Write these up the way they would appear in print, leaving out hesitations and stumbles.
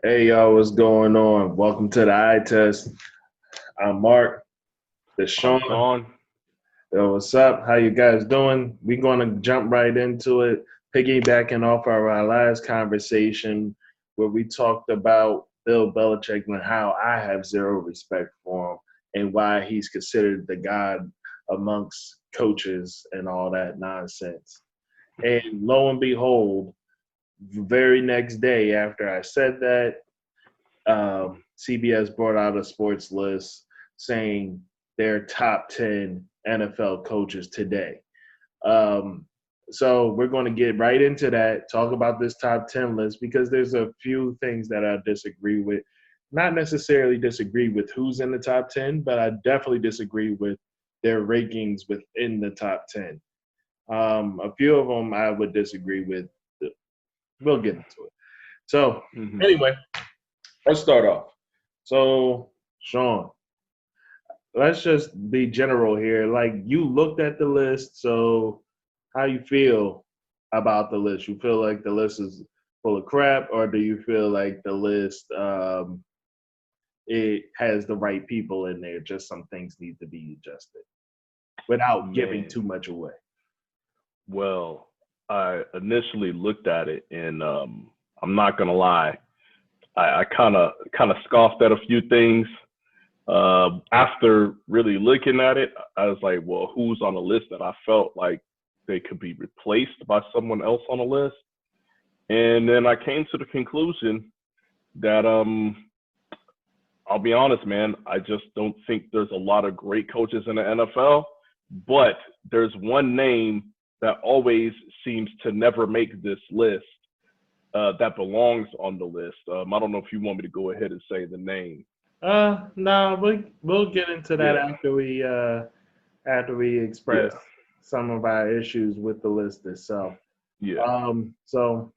Hey y'all, what's going on? Welcome to the eye test. I'm Mark, I'm Deshaun. Sean. Yo, what's up? How you guys doing? We're gonna jump right into it, piggybacking off our last conversation where we talked about Bill Belichick and how I have zero respect for him and why he's considered the god amongst coaches and all that nonsense. And lo and behold, the very next day after I said that, CBS brought out a sports list saying their top 10 NFL coaches today. Um, so we're going to get right into that, talk about this top 10 list because there's a few things that I disagree with. Not necessarily disagree with who's in the top 10, but I definitely disagree with their rankings within the top 10. A few of them I would disagree with. We'll get into it. So, hmm anyway, let's start off. So, Sean, let's just be general here. Like, you looked at the list, so how you feel about the list? You feel like the list is full of crap, or do you feel like the list it has the right people in there? Just some things need to be adjusted without giving Man, too much away. well, I initially looked at it, and I'm not gonna lie, I kind of scoffed at a few things. After really looking at it, I was like, well, who's on the list that I felt like they could be replaced by someone else on the list? And then I came to the conclusion that I'll be honest, man. I just don't think there's a lot of great coaches in the NFL, but there's one name that always seems to never make this list that belongs on the list. I don't know if you want me to go ahead and say the name. No, we'll get into that Yeah, after we express yeah, some of our issues with the list itself. yeah. So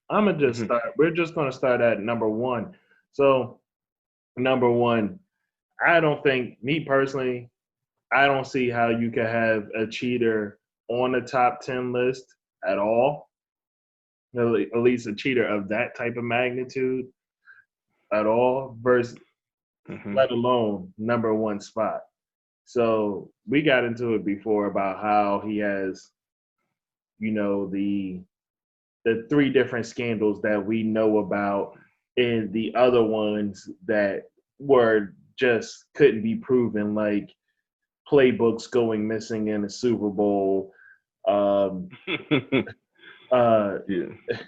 I'm gonna just hmm start. We're just gonna start at number one. So number one, I don't think me personally, I don't see how you could have a cheater on the top 10 list at all. At least a cheater of that type of magnitude at all, versus hmm let alone number one spot. So we got into it before about how he has, the three different scandals that we know about, and the other ones that were just couldn't be proven, like playbooks going missing in the Super Bowl, um, uh, yeah.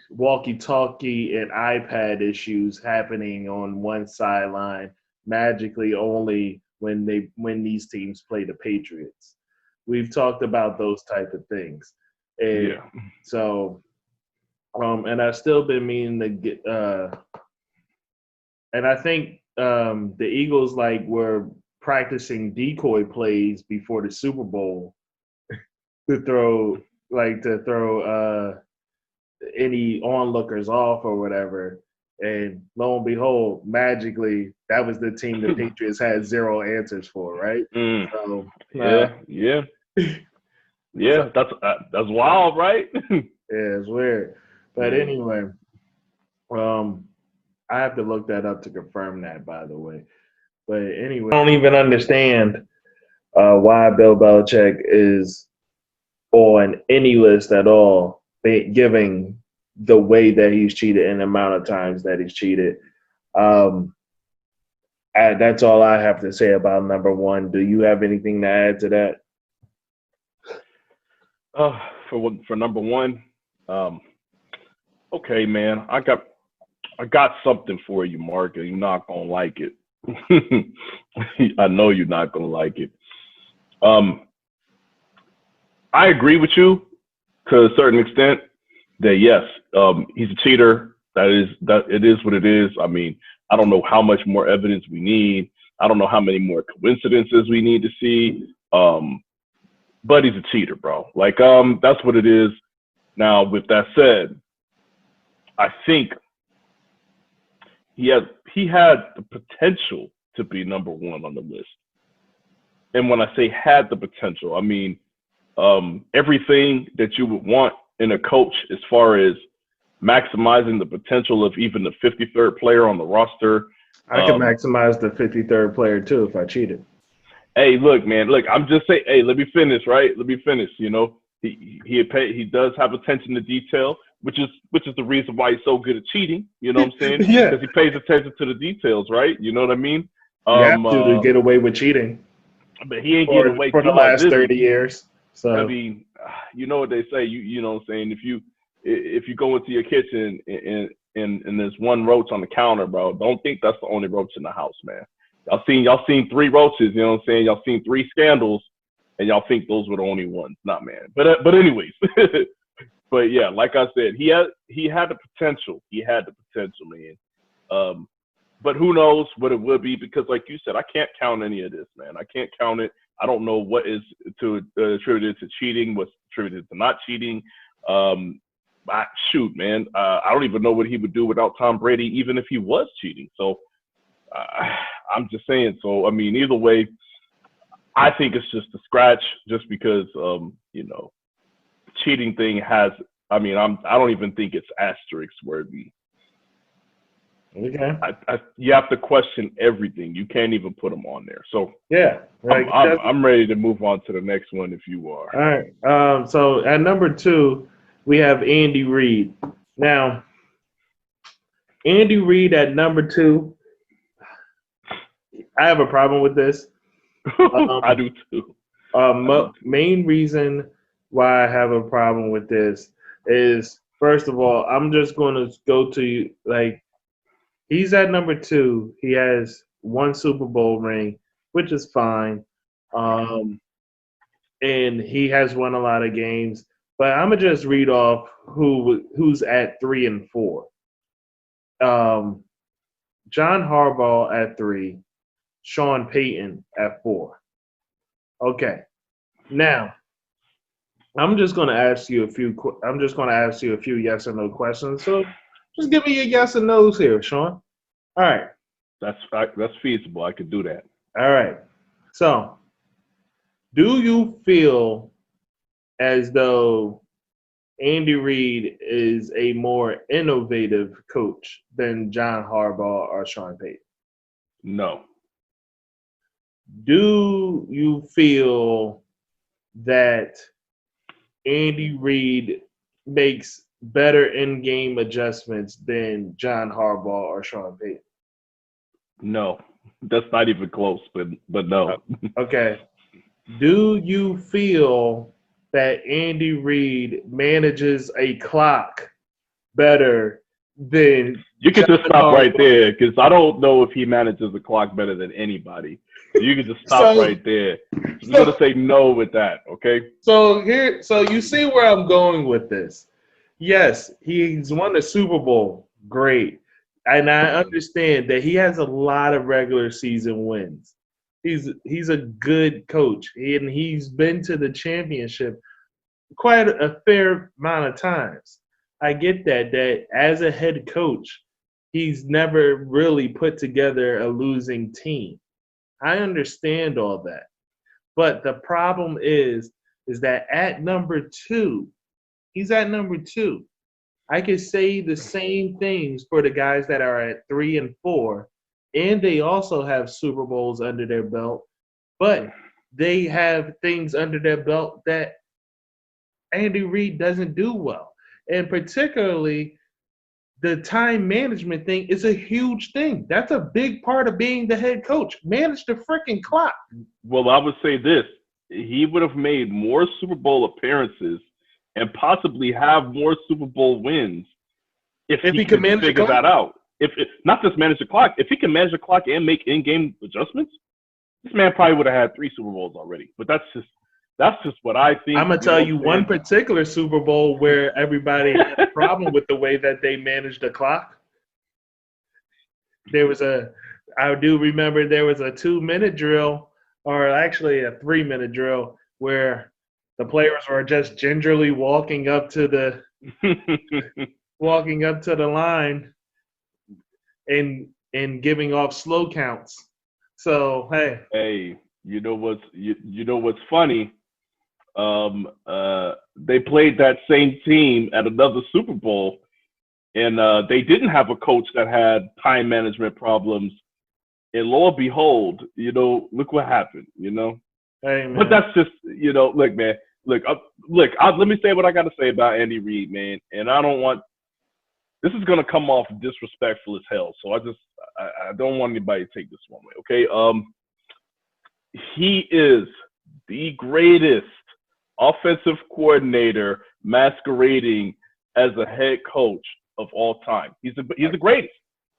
walkie-talkie and iPad issues happening on one sideline magically only when these teams play the Patriots. We've talked about those type of things, and Yeah. so and I've still been meaning to get and I think the Eagles like were practicing decoy plays before the Super Bowl to throw any onlookers off or whatever. And lo and behold, magically, that was the team the Patriots had zero answers for, right? mm. So, Yeah, yeah, so yeah. That's wild, right? yeah, it's weird. But mm. anyway, um, I have to look that up to confirm that, by the way. But anyway, I don't even understand why Bill Belichick is on any list at all, giving the way that he's cheated and the amount of times that he's cheated. Um, that's all I have to say about number one. Do you have anything to add to that? Uh, for number one, um, okay, man. I got something for you, Mark, and you're not gonna like it. I know you're not gonna like it. Um, I agree with you to a certain extent that yes, he's a cheater. That it is what it is. I mean, I don't know how much more evidence we need. I don't know how many more coincidences we need to see. But he's a cheater, bro. Like, that's what it is. Now, with that said, I think he had the potential to be number one on the list. And when I say had the potential, I mean everything that you would want in a coach as far as maximizing the potential of even the 53rd player on the roster. I can maximize the 53rd player too if I cheated. Hey, look, man. Look, I'm just saying. Hey, let me finish, right? Let me finish. You know, he does have attention to detail, which is the reason why he's so good at cheating. You know what I'm saying? Yeah. Because he pays attention to the details, right? You know what I mean? You have to get away with cheating. But he ain't getting away for too the much. last 30 years. So I mean, you know what they say. You know what I'm saying? If you go into your kitchen and there's one roach on the counter, bro, don't think that's the only roach in the house, man. Y'all seen 3 roaches, you know what I'm saying? Y'all seen 3 scandals, and y'all think those were the only ones. Not, man. But anyways, but yeah, like I said, he had the potential. He had the potential, man. But who knows what it would be, because like you said, I can't count any of this, man. I can't count it. I don't know what is attributed to cheating, what's attributed to not cheating. Shoot, man, I don't even know what he would do without Tom Brady, even if he was cheating. So I'm just saying. So I mean, either way, I think it's just a scratch, just because you know, cheating thing has. I mean, I don't even think it's asterisk worthy. Okay. You have to question everything. You can't even put them on there. So yeah, like, I'm ready to move on to the next one if you are. All right. So at number 2, we have Andy Reid. Now, Andy Reid at number 2. I have a problem with this. I do too. Main reason why I have a problem with this is, first of all, I'm just going to go to, like, he's at number 2. He has 1 Super Bowl ring, which is fine. And he has won a lot of games. But I'm going to just read off who's at 3 and 4. John Harbaugh at 3. Sean Payton at 4. Okay. Now, I'm just going to ask you a few yes or no questions. So just give me your yes and no's here, Sean. All right. That's feasible. I could do that. All right. So, do you feel as though Andy Reid is a more innovative coach than John Harbaugh or Sean Payton? No. Do you feel that Andy Reid makes better in-game adjustments than John Harbaugh or Sean Payton? No. That's not even close, but no. Okay. Do you feel that Andy Reid manages a clock better than You can John just stop Harbaugh? right there, because I don't know if he manages the clock better than anybody. You can just stop right there. I'm going to say no with that, okay? So you see where I'm going with this. Yes, he's won the Super Bowl. Great. And I understand that he has a lot of regular season wins. He's a good coach, and he's been to the championship quite a fair amount of times. I get that as a head coach, he's never really put together a losing team. I understand all that. But the problem is that at number 2, he's at number 2. I could say the same things for the guys that are at 3 and 4, and they also have Super Bowls under their belt, but they have things under their belt that Andy Reid doesn't do well. And particularly, the time management thing is a huge thing. That's a big part of being the head coach. Manage the freaking clock. Well, I would say this. He would have made more Super Bowl appearances and possibly have more Super Bowl wins if he could figure that out. Not just manage the clock, if he can manage the clock and make in-game adjustments, this man probably would have had 3 Super Bowls already. But that's just what I think. I'm gonna tell you one particular Super Bowl where everybody had a problem with the way that they managed the clock. I do remember there was a 2-minute drill, or actually a 3-minute drill, where the players were just gingerly walking up to the line and giving off slow counts. So hey, you know what's funny? They played that same team at another Super Bowl, And they didn't have a coach that had time management problems. And lo and behold, look what happened, Hey, man. But that's just, look, man, let me say what I got to say about Andy Reid, man. And I don't want, this is going to come off disrespectful as hell. So I don't want anybody to take this one way, okay? He is the greatest offensive coordinator masquerading as a head coach of all time. He's the greatest.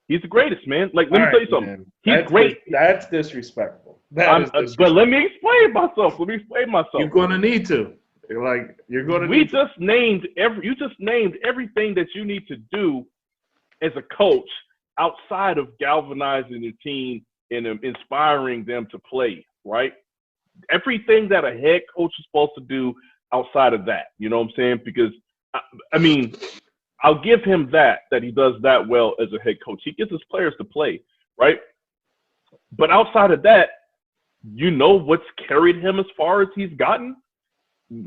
He's the greatest, man. Like, let me tell you something. Man. He's great. That's disrespectful. That is disrespectful. But let me explain myself. You're gonna need to. You're gonna. You just named everything that you need to do as a coach outside of galvanizing the team and inspiring them to play. Right? Everything that a head coach is supposed to do outside of that. You know what I'm saying? Because I mean, I'll give him that he does that well as a head coach. He gets his players to play, right? But outside of that, what's carried him as far as he's gotten,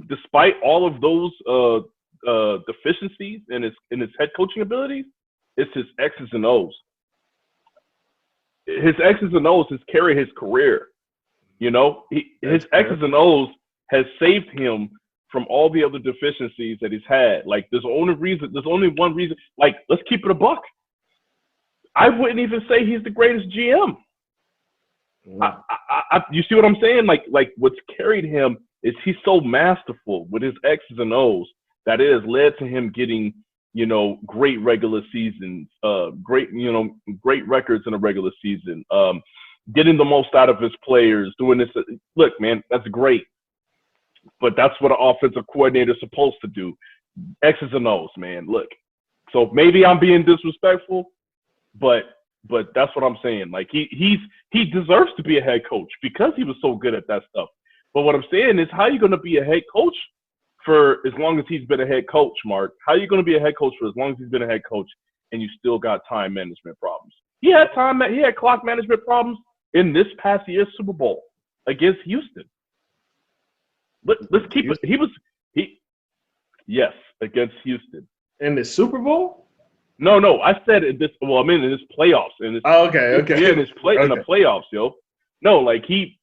despite all of those deficiencies in his head coaching abilities, it's his X's and O's. His X's and O's has carried his career. His X's and O's has saved him from all the other deficiencies that he's had. Like, there's only one reason. Like, let's keep it a buck. I wouldn't even say he's the greatest GM. You see what I'm saying? Like what's carried him is he's so masterful with his X's and O's that it has led to him getting, great regular seasons, great records in a regular season, getting the most out of his players, doing this. Look, man, that's great. But that's what an offensive coordinator is supposed to do. X's and O's, man. Look. So maybe I'm being disrespectful, but that's what I'm saying. Like, he deserves to be a head coach because he was so good at that stuff. But what I'm saying is, how are you going to be a head coach for as long as he's been a head coach, Mark? How are you going to be a head coach for as long as he's been a head coach and you still got time management problems? He had clock management problems in this past year's Super Bowl against Houston. Let's keep it. Yes, against Houston in the Super Bowl. No, I said in this. Well, I mean in this playoffs. Okay. Yeah, in the playoffs, yo. No, against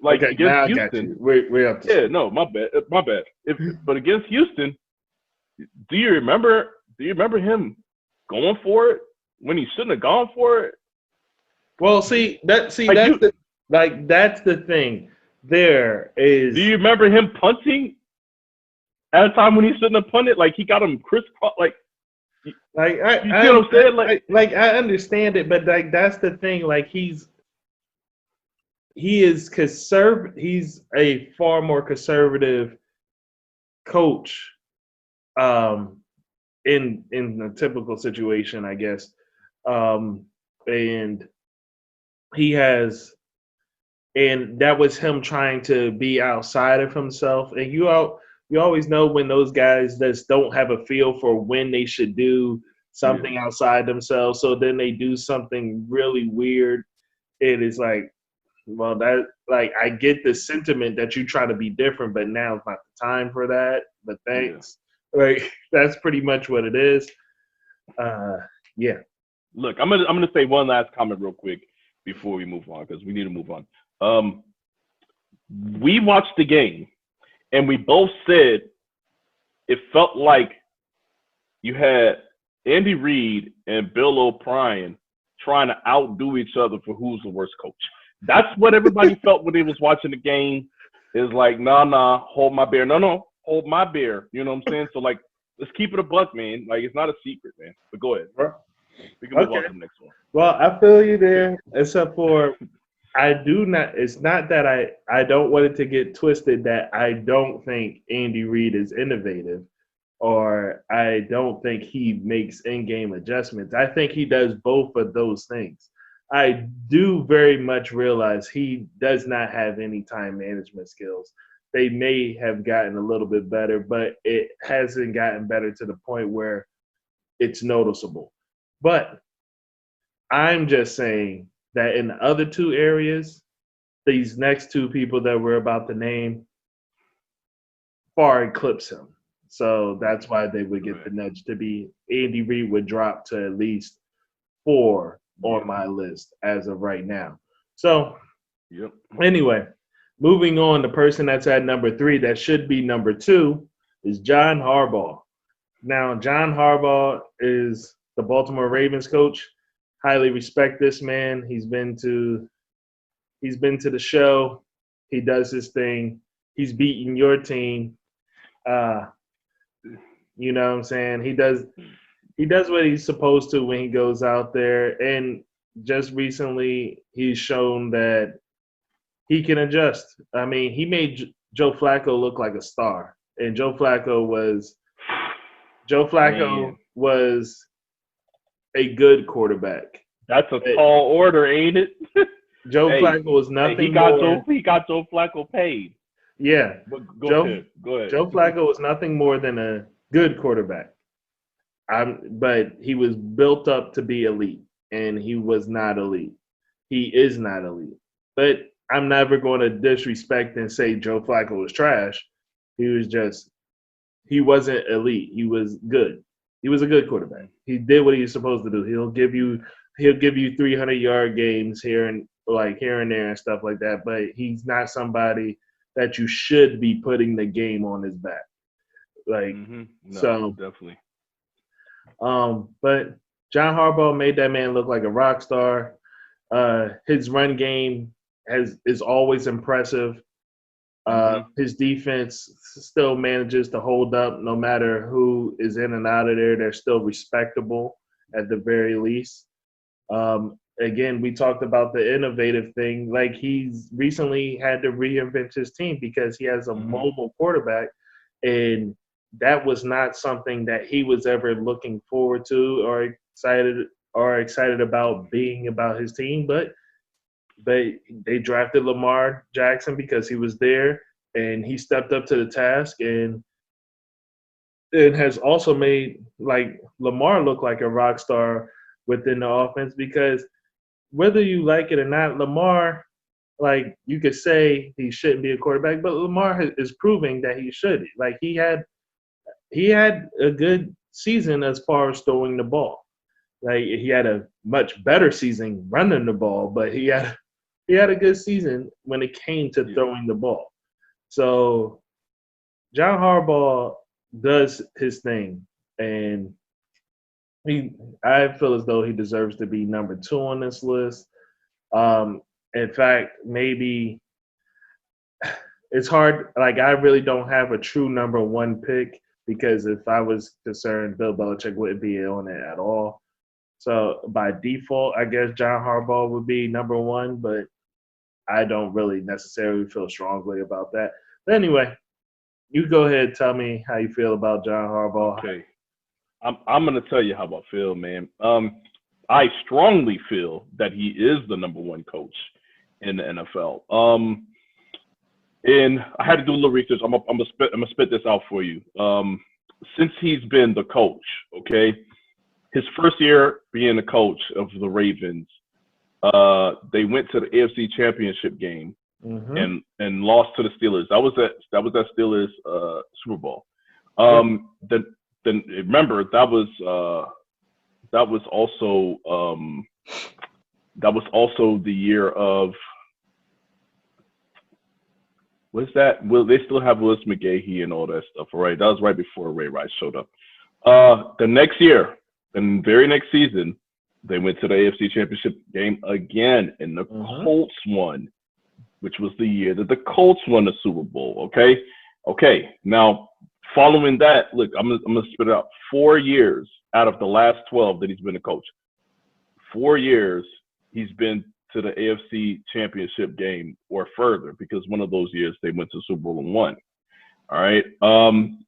Houston. We're up to. Yeah, no, my bad. But against Houston, do you remember him going for it when he shouldn't have gone for it? Well, that's the thing. There is. Do you remember him punting at a time when he shouldn't have punted? Like, he got him crisscross. You see what I'm saying? I understand it, but that's the thing. Like, he is conservative. He's a far more conservative coach, in a typical situation, I guess, and he has. And that was him trying to be outside of himself. And you always know when those guys just don't have a feel for when they should do something outside themselves. So then they do something really weird. It is like, well, I get the sentiment that you try to be different, but now it's not the time for that. But thanks. Yeah. That's pretty much what it is. Yeah. Look, I'm gonna say one last comment real quick before we move on, because we need to move on. We watched the game, and we both said it felt like you had Andy Reid and Bill O'Brien trying to outdo each other for who's the worst coach. That's what everybody felt when they was watching the game. Is like, nah, hold my beer. No, hold my beer. You know what I'm saying? So, let's keep it a buck, man. It's not a secret, man. But go ahead. We can move on to the next one. Well, I feel you there, except for it's not that I don't want it to get twisted that I don't think Andy Reid is innovative, or I don't think he makes in-game adjustments. I think he does both of those things. I do very much realize he does not have any time management skills. They may have gotten a little bit better, but it hasn't gotten better to the point where it's noticeable. But I'm just saying that in the other two areas, these next two people that we're about to name far eclipse him. So that's why they would get the nudge to be Andy Reid would drop to at least 4 on my list as of right now. So anyway, moving on, the person that's at number 3 that should be number 2 is John Harbaugh. Now, John Harbaugh is the Baltimore Ravens coach. Highly respect this man. He's been to the show. He does his thing. He's beating your team. You know what I'm saying? He does what he's supposed to when he goes out there. And just recently, he's shown that he can adjust. I mean, he made Joe Flacco look like a star, and Joe Flacco was a good quarterback. That's a tall order, ain't it? Joe Flacco was nothing more. He got Joe Flacco paid. Yeah. But go ahead. Joe Flacco was nothing more than a good quarterback. But he was built up to be elite, and he was not elite. He is not elite. But I'm never going to disrespect and say Joe Flacco was trash. He wasn't elite. He was good. He was a good quarterback. He did what he was supposed to do. He'll give you 300-yard games here and there and stuff like that. But he's not somebody that you should be putting the game on his back. Definitely. But John Harbaugh made that man look like a rock star. His run game is always impressive. His defense still manages to hold up no matter who is in and out of there. They're still respectable at the very least. Again, we talked about the innovative thing. Like, he's recently had to reinvent his team because he has a mobile quarterback, and that was not something that he was ever looking forward to or excited about being about his team. But they drafted Lamar Jackson because he was there, and he stepped up to the task, and it has also made Lamar look like a rock star within the offense, because whether you like it or not, Lamar, you could say he shouldn't be a quarterback, but Lamar is proving that he should. He had a good season as far as throwing the ball. He had a much better season running the ball, but he had a good season when it came to throwing the ball. So John Harbaugh does his thing, and I feel as though he deserves to be number 2 on this list. In fact, maybe it's hard. I really don't have a true number 1 pick, because if I was concerned, Bill Belichick wouldn't be on it at all. So by default, I guess John Harbaugh would be number 1, but I don't really necessarily feel strongly about that. But anyway, you go ahead and tell me how you feel about John Harbaugh. Okay. I'm going to tell you how I feel, man. I strongly feel that he is the number 1 coach in the NFL. And I had to do a little research. I'm gonna spit this out for you. Since he's been the coach, okay, his first year being the coach of the Ravens, they went to the AFC Championship game and lost to the Steelers. That was that Steelers Super Bowl. Then remember that was also the year of, what's that? Well, they still have Mcveigh and all that stuff, right? That was right before Ray Rice showed up. The next year, the very next season, they went to the AFC Championship game again, and the Colts won, which was the year that the Colts won the Super Bowl. Okay. Now, following that, look, I'm gonna spit it out. 4 years out of the last 12 that he's been a coach, 4 years he's been to the AFC Championship game or further, because one of those years they went to Super Bowl and won. All right.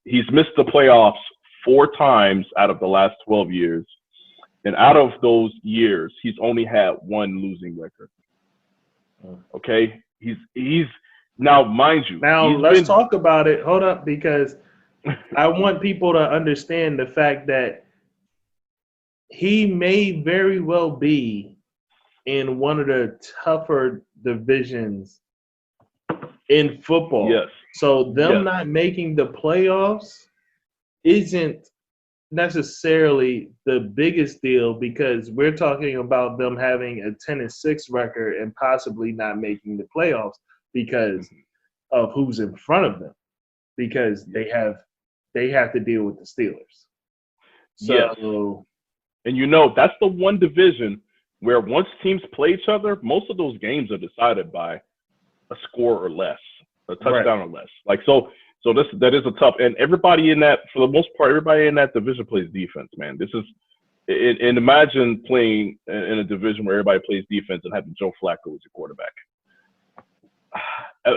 He's missed the playoffs 4 times out of the last 12 years. And out of those years, he's only had 1 losing record. Okay. He's now, mind you. Now let's talk about it. Hold up, because I want people to understand the fact that he may very well be in one of the tougher divisions in football. Yes. So them not making the playoffs isn't necessarily the biggest deal because we're talking about them having a 10-6 record and possibly not making the playoffs because of who's in front of them, because they have to deal with the Steelers. Yes. So, And you know, that's the one division where once teams play each other, most of those games are decided by a score or less, a touchdown or less. Like so that is a tough, and everybody in that, for the most part, everybody in that division plays defense, man. This is, and imagine playing in a division where everybody plays defense and having Joe Flacco as your quarterback.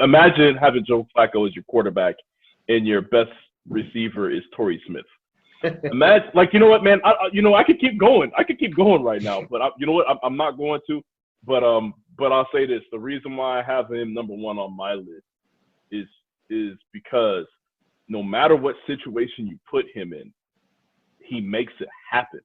Imagine having Joe Flacco as your quarterback and your best receiver is Torrey Smith. Imagine, like, you know what, man? I could keep going. I could keep going right now, but you know what? I'm not going to. But I'll say this: the reason why I have him number one on my list is because no matter what situation you put him in, he makes it happen.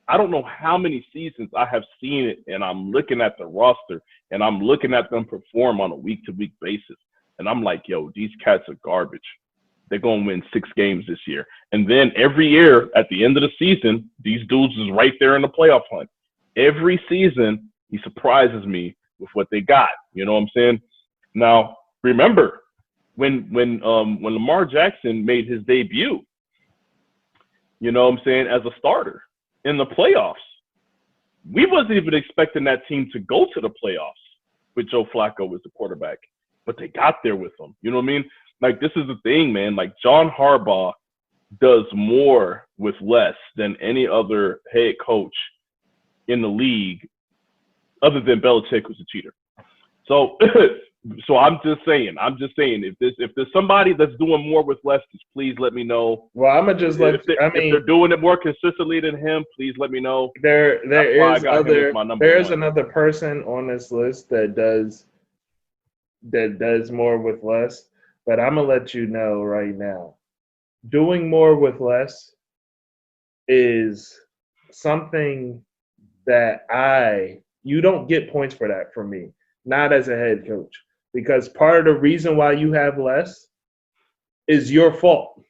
I don't know how many seasons I have seen it, and I'm looking at the roster, and I'm looking at them perform on a week-to-week basis, and I'm like, yo, these cats are garbage. They're going to win 6 games this year. And then every year, at the end of the season, these dudes is right there in the playoff hunt. Every season, he surprises me with what they got. You know what I'm saying? Now, remember, when Lamar Jackson made his debut, you know what I'm saying, as a starter in the playoffs, we wasn't even expecting that team to go to the playoffs with Joe Flacco as the quarterback, but they got there with him. You know what I mean? Like, this is the thing, man. Like, John Harbaugh does more with less than any other head coach in the league other than Belichick, who's a cheater. So so I'm just saying, if there's somebody that's doing more with less, just please let me know. well, I'm gonna just if they're doing it more consistently than him, please let me know. There is one. another person on this list that does more with less, but I'm gonna let you know right now. Doing more with less is something that you don't get points for that from me, not as a head coach, because part of the reason why you have less is your fault.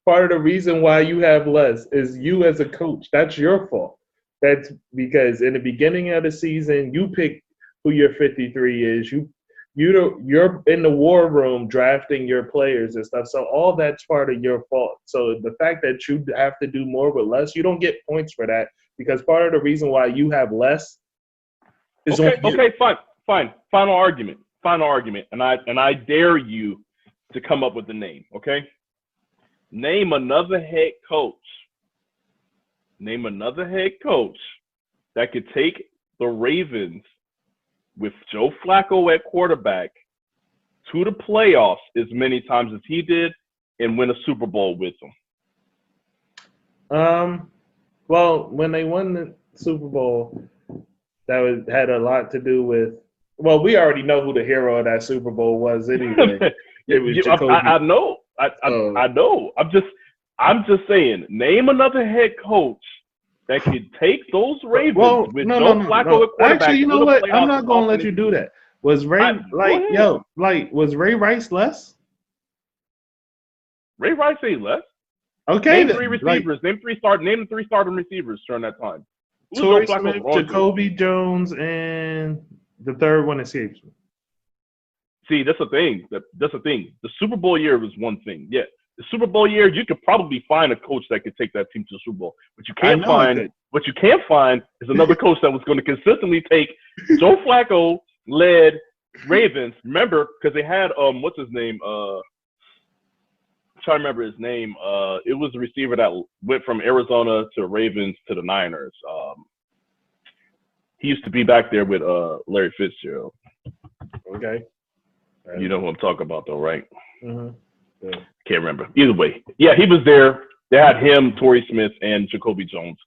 Part of the reason why you have less is you as a coach. That's your fault. That's because in the beginning of the season, you pick who your 53 is. You're in the war room drafting your players and stuff. So all that's part of your fault. So the fact that you have to do more with less, you don't get points for that because part of the reason why you have less is on you. Okay, fine. Final argument. And I dare you to come up with a name, okay? Name another head coach that could take the Ravens with Joe Flacco at quarterback to the playoffs as many times as he did and win a Super Bowl with them. Well, when they won the Super Bowl, had a lot to do with. Well, we already know who the hero of that Super Bowl was anyway. It was Jacoby. I know. I know. I'm just saying. Name another head coach that could take those Ravens with Joe Flacco at quarterback. Actually, you know what? I'm not going to let you do that. Was Ray Rice less? Ray Rice ain't less. Okay. Name 3 receivers. Name the 3 starting receivers during that time. Torrey Smith, Jacoby Jones, and the third one escapes me. See, that's the thing. The Super Bowl year was one thing. Yeah. The Super Bowl year, you could probably find a coach that could take that team to the Super Bowl. What you can't find is another coach that was going to consistently take Joe Flacco led Ravens. Remember, because they had what's his name? I'm trying to remember his name. It was a receiver that went from Arizona to Ravens to the Niners. He used to be back there with Larry Fitzgerald. Okay. You know who I'm talking about, though, right? Mm-hmm. Yeah. Can't remember. Either way. Yeah, he was there. They had him, Torrey Smith, and Jacoby Jones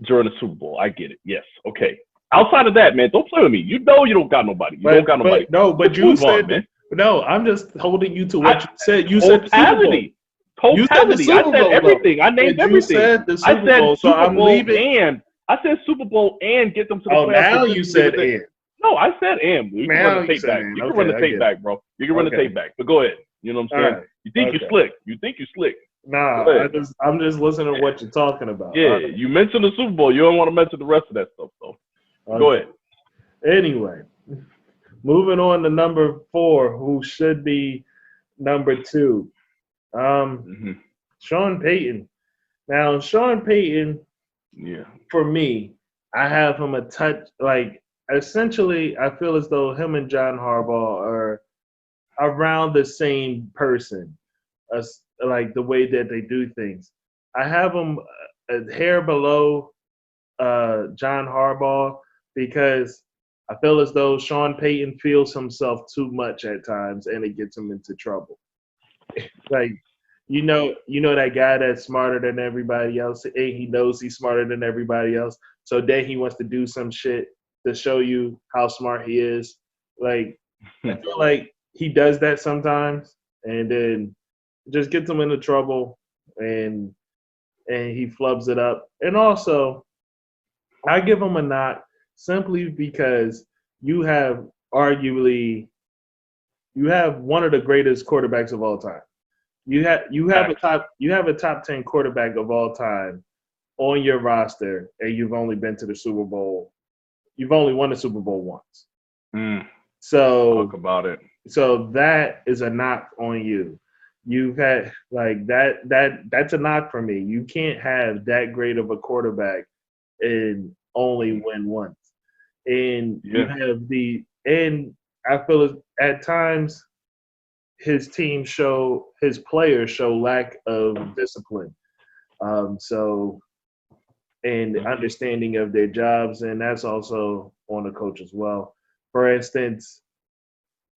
during the Super Bowl. I get it. Yes. Okay. Outside of that, man, don't play with me. You know you don't got nobody. But you said, man. No, I'm just holding you to what you said. You totality. Totality. I said everything. I named everything. I said Super Bowl, and I said Super Bowl and get them to the playoffs. Now you said and. No, I said and. You can run the tape back. You can run the tape back, bro. You can run the tape back. But go ahead. You know what I'm saying? Right. You think you're slick. Nah, Go ahead. I'm just listening to what you're talking about. Yeah, you mentioned the Super Bowl. You don't want to mention the rest of that stuff, though. Go Okay. ahead. Anyway, moving on to number 4, who should be number 2. Um, Hmm. Sean Payton. Now, Sean Payton, Yeah. for me, I have him a touch like essentially. I feel as though him and John Harbaugh are around the same person, as like the way that they do things. I have him a hair below John Harbaugh because I feel as though Sean Payton feels himself too much at times, and it gets him into trouble. Like, you know that guy that's smarter than everybody else, and he knows he's smarter than everybody else. So then he wants to do some shit to show you how smart he is. Like, I feel like he does that sometimes, and then just gets him into trouble, and he flubs it up. And also, I give him a knock simply because you have arguably you have one of the greatest quarterbacks of all time. Facts. You have a top 10 quarterback of all time on your roster, and you've only been to the Super Bowl. You've only won the Super Bowl once. Mm, talk So about it. that is a knock on you. You've had like that's a knock for me. You can't have that great of a quarterback and only win once. And you Yeah. have and I feel at times his players show lack of discipline. So and Hmm. understanding of their jobs, and that's also on the coach as well. For instance,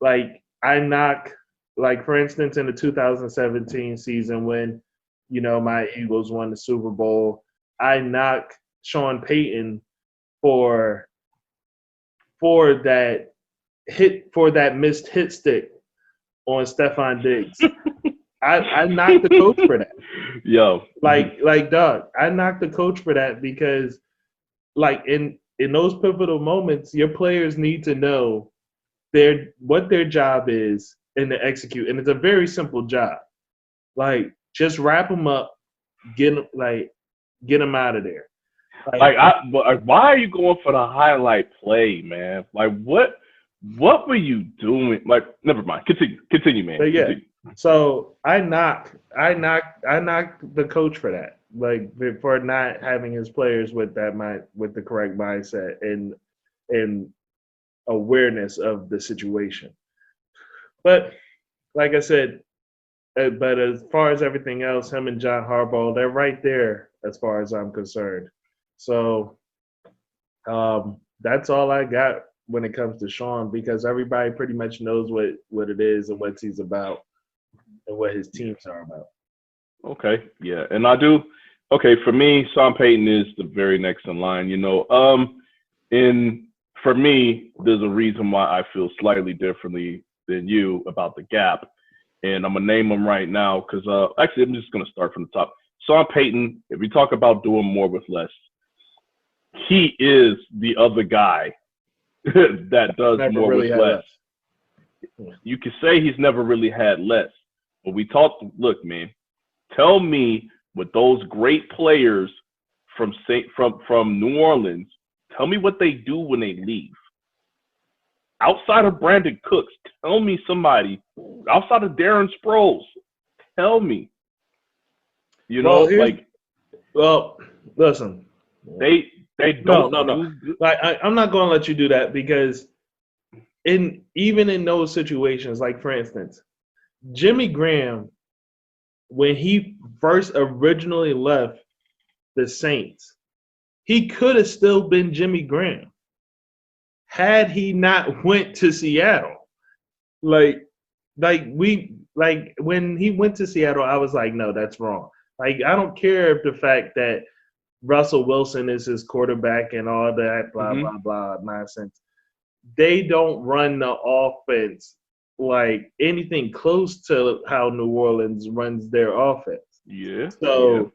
like I knock, like for instance, in the 2017 season when my Eagles won the Super Bowl, I knock Sean Payton for that missed hit stick on Stephon Diggs. I knocked the coach for that. Yo. Like Doug, I knocked the coach for that because like in those pivotal moments, your players need to know what their job is and to execute, and it's a very simple job. Like just wrap them up, get them out of there. Like Why are you going for the highlight play, man? Like, what were you doing? Like, never mind. Continue, man. but yeah, Continue. so I knocked the coach for that, like for not having his players with with the correct mindset and awareness of the situation. But like I said, but as far as everything else, him and John Harbaugh, they're right there as far as I'm concerned. So that's all I got when it comes to Sean because everybody pretty much knows what it is and what he's about and what his teams are about. Okay, yeah, and I do. Okay, for me, Sean Payton is the very next in line. And for me, there's a reason why I feel slightly differently than you about the gap, and I'm gonna name them right now because actually, I'm just gonna start from the top. Sean Payton, if we talk about doing more with less, he is the other guy that does Never more with really had less. less. You could say he's never really had less, but we talked. Look, man, tell me what those great players from New Orleans. Tell me what they do when they leave. Outside of Brandon Cooks, tell me somebody. Outside of Darren Sproles, tell me. Well, Like listen. they No, don't no, no. do good. Like I'm not going to let you do that because even in those situations, like for instance, Jimmy Graham, when he first originally left the Saints, he could have still been Jimmy Graham had he not went to Seattle. Like when he went to Seattle, I was like, no, that's wrong. Like I don't care if the fact that Russell Wilson is his quarterback and all that blah Mm-hmm. blah blah nonsense. They don't run the offense like anything close to how New Orleans runs their offense. Yeah, yeah. So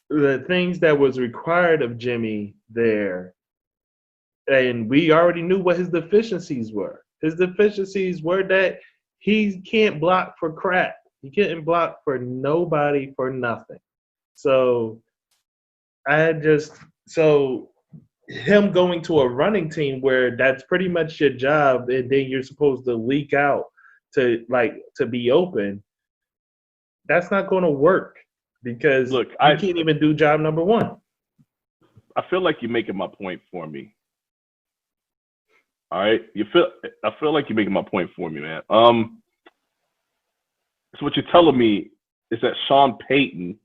the things that was required of Jimmy there, and we already knew what his deficiencies were. His deficiencies were that he can't block for crap. He couldn't block for nobody for nothing. So so him going to a running team where that's pretty much your job, and then you're supposed to leak out to be open. That's not going to work because Look, you can't even do job number one. I feel like you're making my point for me. All right, I feel like you're making my point for me, man. So what you're telling me is that Sean Payton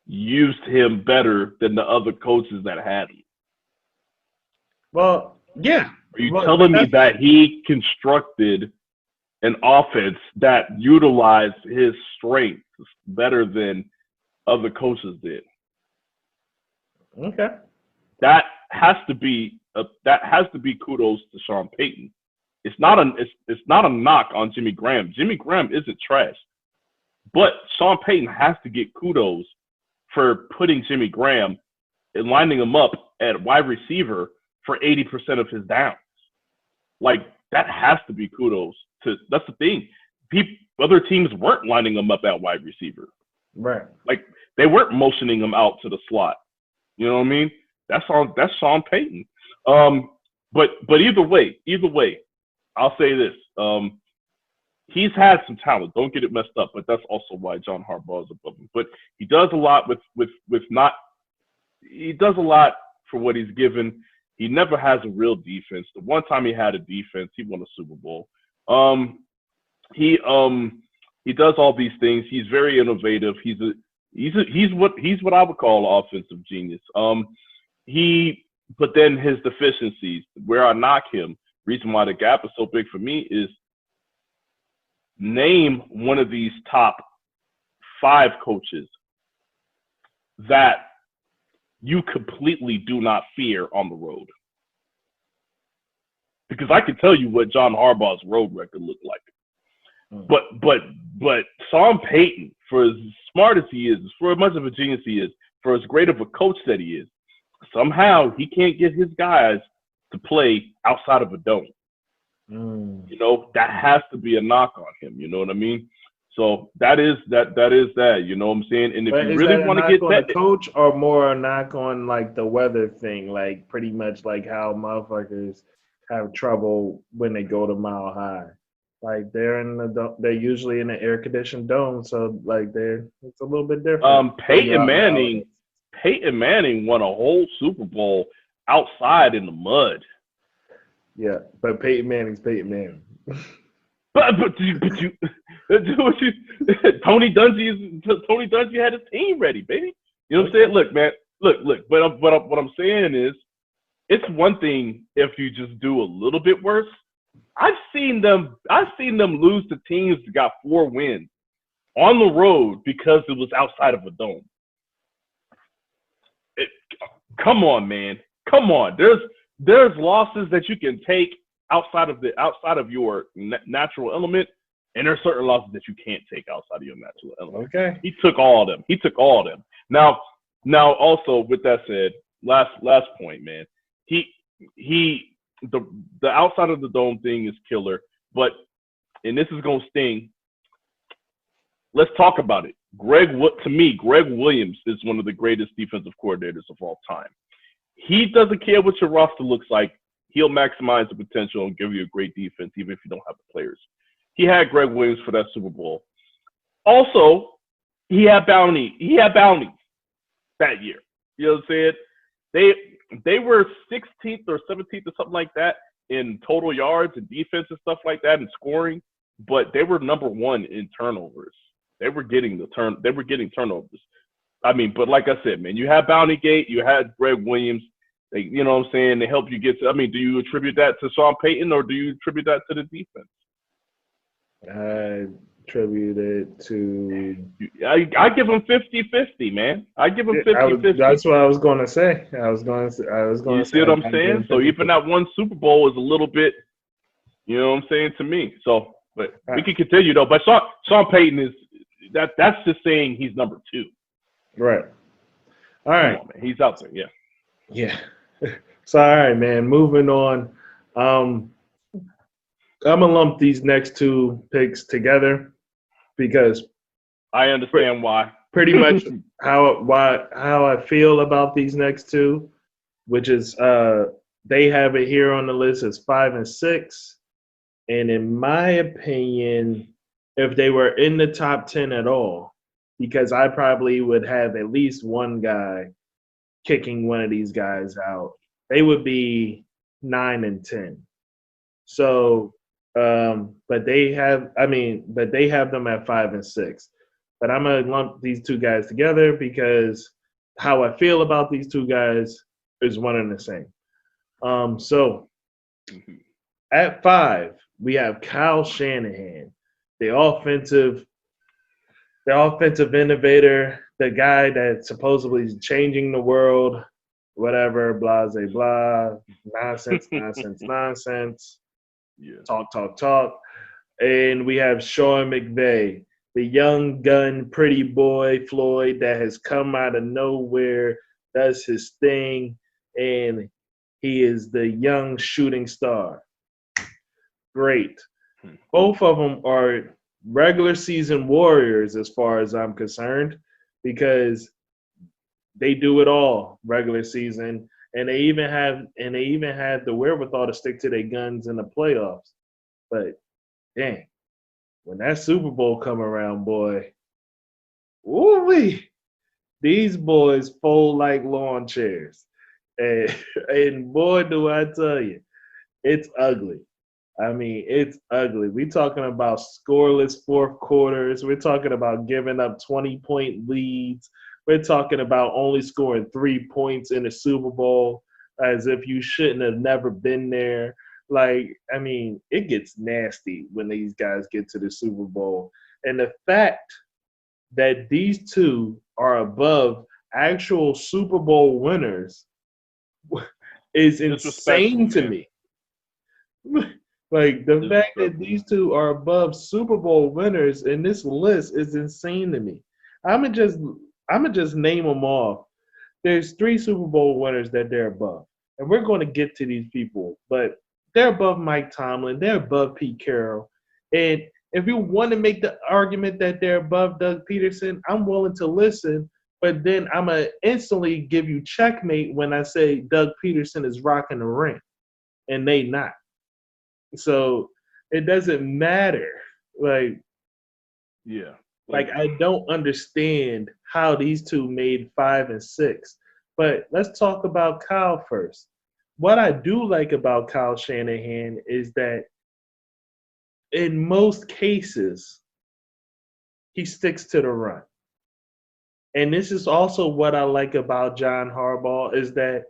used him better than the other coaches that had him. Well, yeah. Are you telling me that he constructed an offense that utilized his strengths better than other coaches did? Okay. That has to be kudos to Sean Payton. It's not a knock on Jimmy Graham. Jimmy Graham isn't trash, but Sean Payton has to get kudos for putting Jimmy Graham and lining him up at wide receiver for 80% of his downs. Like, that has to be kudos to. That's the thing. Other teams weren't lining him up at wide receiver. Right. Like, they weren't motioning him out to the slot. You know what I mean? That's Sean Payton. But either way, I'll say this. He's had some talent. Don't get it messed up. But that's also why John Harbaugh is above him. But he does a lot he does a lot for what he's given. He never has a real defense. The one time he had a defense, he won a Super Bowl. He does all these things. He's very innovative. He's what I would call an offensive genius. But then his deficiencies, where I knock him, reason why the gap is so big for me is name one of these top 5 coaches that you completely do not fear on the road. Because I can tell you what John Harbaugh's road record looked like. But Sean Payton, for as smart as he is, for as much of a genius he is, for as great of a coach that he is, somehow he can't get his guys to play outside of a dome. You know, that has to be a knock on him. You know what I mean? So that is that. You know what I'm saying? And if but you really want to get that, coach, or more a knock on like the weather thing, like pretty much like how motherfuckers have trouble when they go to Mile High. Like they're usually in an air conditioned dome, so like it's a little bit different. Peyton Manning won a whole Super Bowl outside in the mud. Yeah, but Peyton Manning's Peyton Manning. but Tony Dungy had his team ready, baby. You know what I'm saying? Look, man. Look. But what I'm saying is, it's one thing if you just do a little bit worse. I've seen them lose to teams that got 4 wins on the road because it was outside of a dome. Come on, man. Come on. There's losses that you can take outside of your natural element, and there's certain losses that you can't take outside of your natural element. Okay. He took all of them. Now also with that said, last point, man. The outside of the dome thing is killer, but and this is gonna sting. Let's talk about it. Greg Williams is one of the greatest defensive coordinators of all time. He doesn't care what your roster looks like. He'll maximize the potential and give you a great defense, even if you don't have the players. He had Greg Williams for that Super Bowl. Also, he had bounties that year. You know what I'm saying? They were 16th or 17th or something like that in total yards and defense and stuff like that and scoring, but they were number 1 in turnovers. They were getting turnovers. I mean, but like I said, man, you had Bountygate, you had Greg Williams. You know what I'm saying? They help you get to. I mean, do you attribute that to Sean Payton or do you attribute that to the defense? I attribute it to. I give him 50-50, man. I give him 50-50. That's what I was going to say. You see what I'm saying? So even that one Super Bowl is a little bit, you know what I'm saying, to me. So, but we can continue though. But Sean Payton is that's just saying he's number 2. Right. All right. On, man. He's out there. Yeah. Yeah. So all right, man. Moving on. I'm gonna lump these next 2 picks together. because I understand why. pretty much how I feel about these next two, which is they have it here on the list as 5 and 6, and in my opinion, if they were in the top 10 at all, because I probably would have at least one guy kicking one of these guys out, they would be 9 and 10. So, but they have them at 5 and 6. But I'm gonna lump these two guys together because how I feel about these two guys is one and the same. So at 5, we have Kyle Shanahan, the offensive innovator, the guy that supposedly is changing the world, whatever, blah, blah, blah, nonsense. Yeah. Talk. And we have Sean McVeigh, the young gun, pretty boy Floyd that has come out of nowhere, does his thing, and he is the young shooting star. Great. Both of them are regular season warriors as far as I'm concerned because they do it all regular season, and they even had the wherewithal to stick to their guns in the playoffs. But dang, when that Super Bowl come around, boy, woo-wee, these boys fold like lawn chairs. And boy, do I tell you, it's ugly. I mean, it's ugly. We're talking about scoreless fourth quarters. We're talking about giving up 20-point leads. We're talking about only scoring 3 points in the Super Bowl as if you shouldn't have never been there. Like, I mean, it gets nasty when these guys get to the Super Bowl. And the fact that these two are above actual Super Bowl winners is insane to me. Like, the fact that these two are above Super Bowl winners in this list is insane to me. I'm gonna just name them off. There's 3 Super Bowl winners that they're above. And we're going to get to these people, but they're above Mike Tomlin. They're above Pete Carroll. And if you want to make the argument that they're above Doug Peterson, I'm willing to listen. But then I'm going to instantly give you checkmate when I say Doug Peterson is rocking the ring. And they not. So it doesn't matter. Like, yeah. Like, I don't understand how these two made 5 and 6. But let's talk about Kyle first. What I do like about Kyle Shanahan is that in most cases, he sticks to the run. And this is also what I like about John Harbaugh is that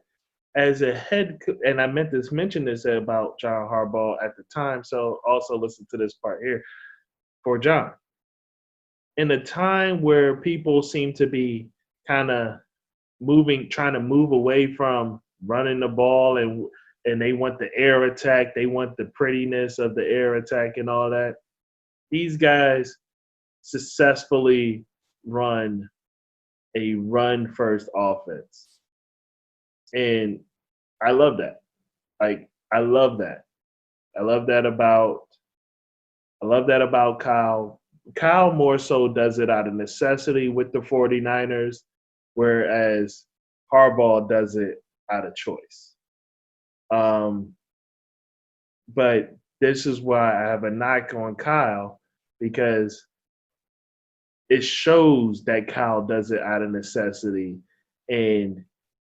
as a head – and I meant to mention this about John Harbaugh at the time, so also listen to this part here for John. In a time where people seem to be kind of trying to move away from running the ball and they want the air attack, they want the prettiness of the air attack and all that, these guys successfully run a run-first offense. And I love that. Like, I love that. I love that about Kyle. Kyle more so does it out of necessity with the 49ers, whereas Harbaugh does it out of choice. But this is why I have a knock on Kyle, because it shows that Kyle does it out of necessity. And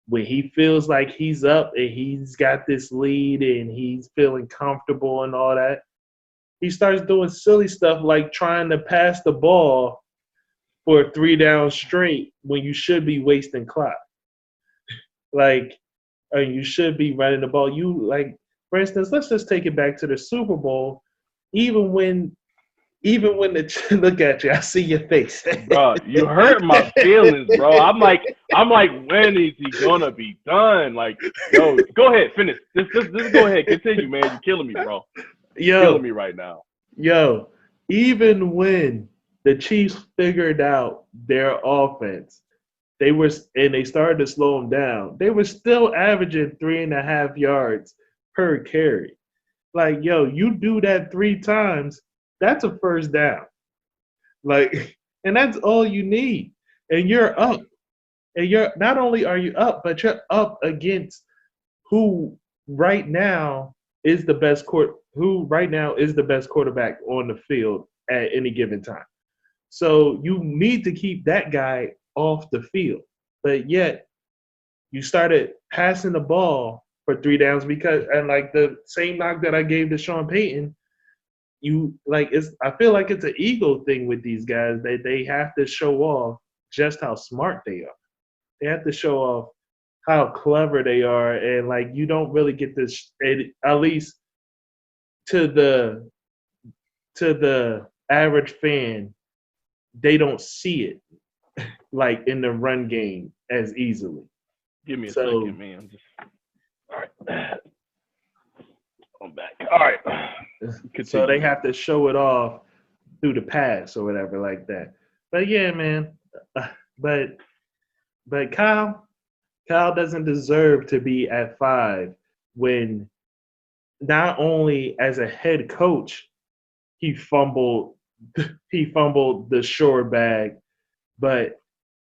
when he feels like he's up and he's got this lead and he's feeling comfortable and all that, he starts doing silly stuff like trying to pass the ball for 3 downs straight when you should be wasting clock. Like, you should be running the ball. For instance, let's just take it back to the Super Bowl. Even when look at you, I see your face. Bro, you hurt my feelings, bro. I'm like, when is he gonna be done? Like, yo, go ahead, finish. Just go ahead, continue, man. You're killing me, bro. Killing me right now. Yo, even when the Chiefs figured out their offense, they started to slow them down. They were still averaging 3.5 yards per carry. Like, yo, you do that 3 times, that's a first down. Like, and that's all you need. And you're up. And you're not only are you up, but you're up against who right now is the best quarterback on the field at any given time. So you need to keep that guy off the field. But yet you started passing the ball for 3 downs and like the same knock that I gave to Sean Payton, I feel like it's an ego thing with these guys. They have to show off just how smart they are. They have to show off how clever they are, and like you don't really get this, at least to the average fan, they don't see it like in the run game as easily. Give me a second, man. All right. I'm back. All right. Continue. So they have to show it off through the pass or whatever like that. But yeah, man. But Kyle doesn't deserve to be at 5 when not only as a head coach he fumbled the short bag, but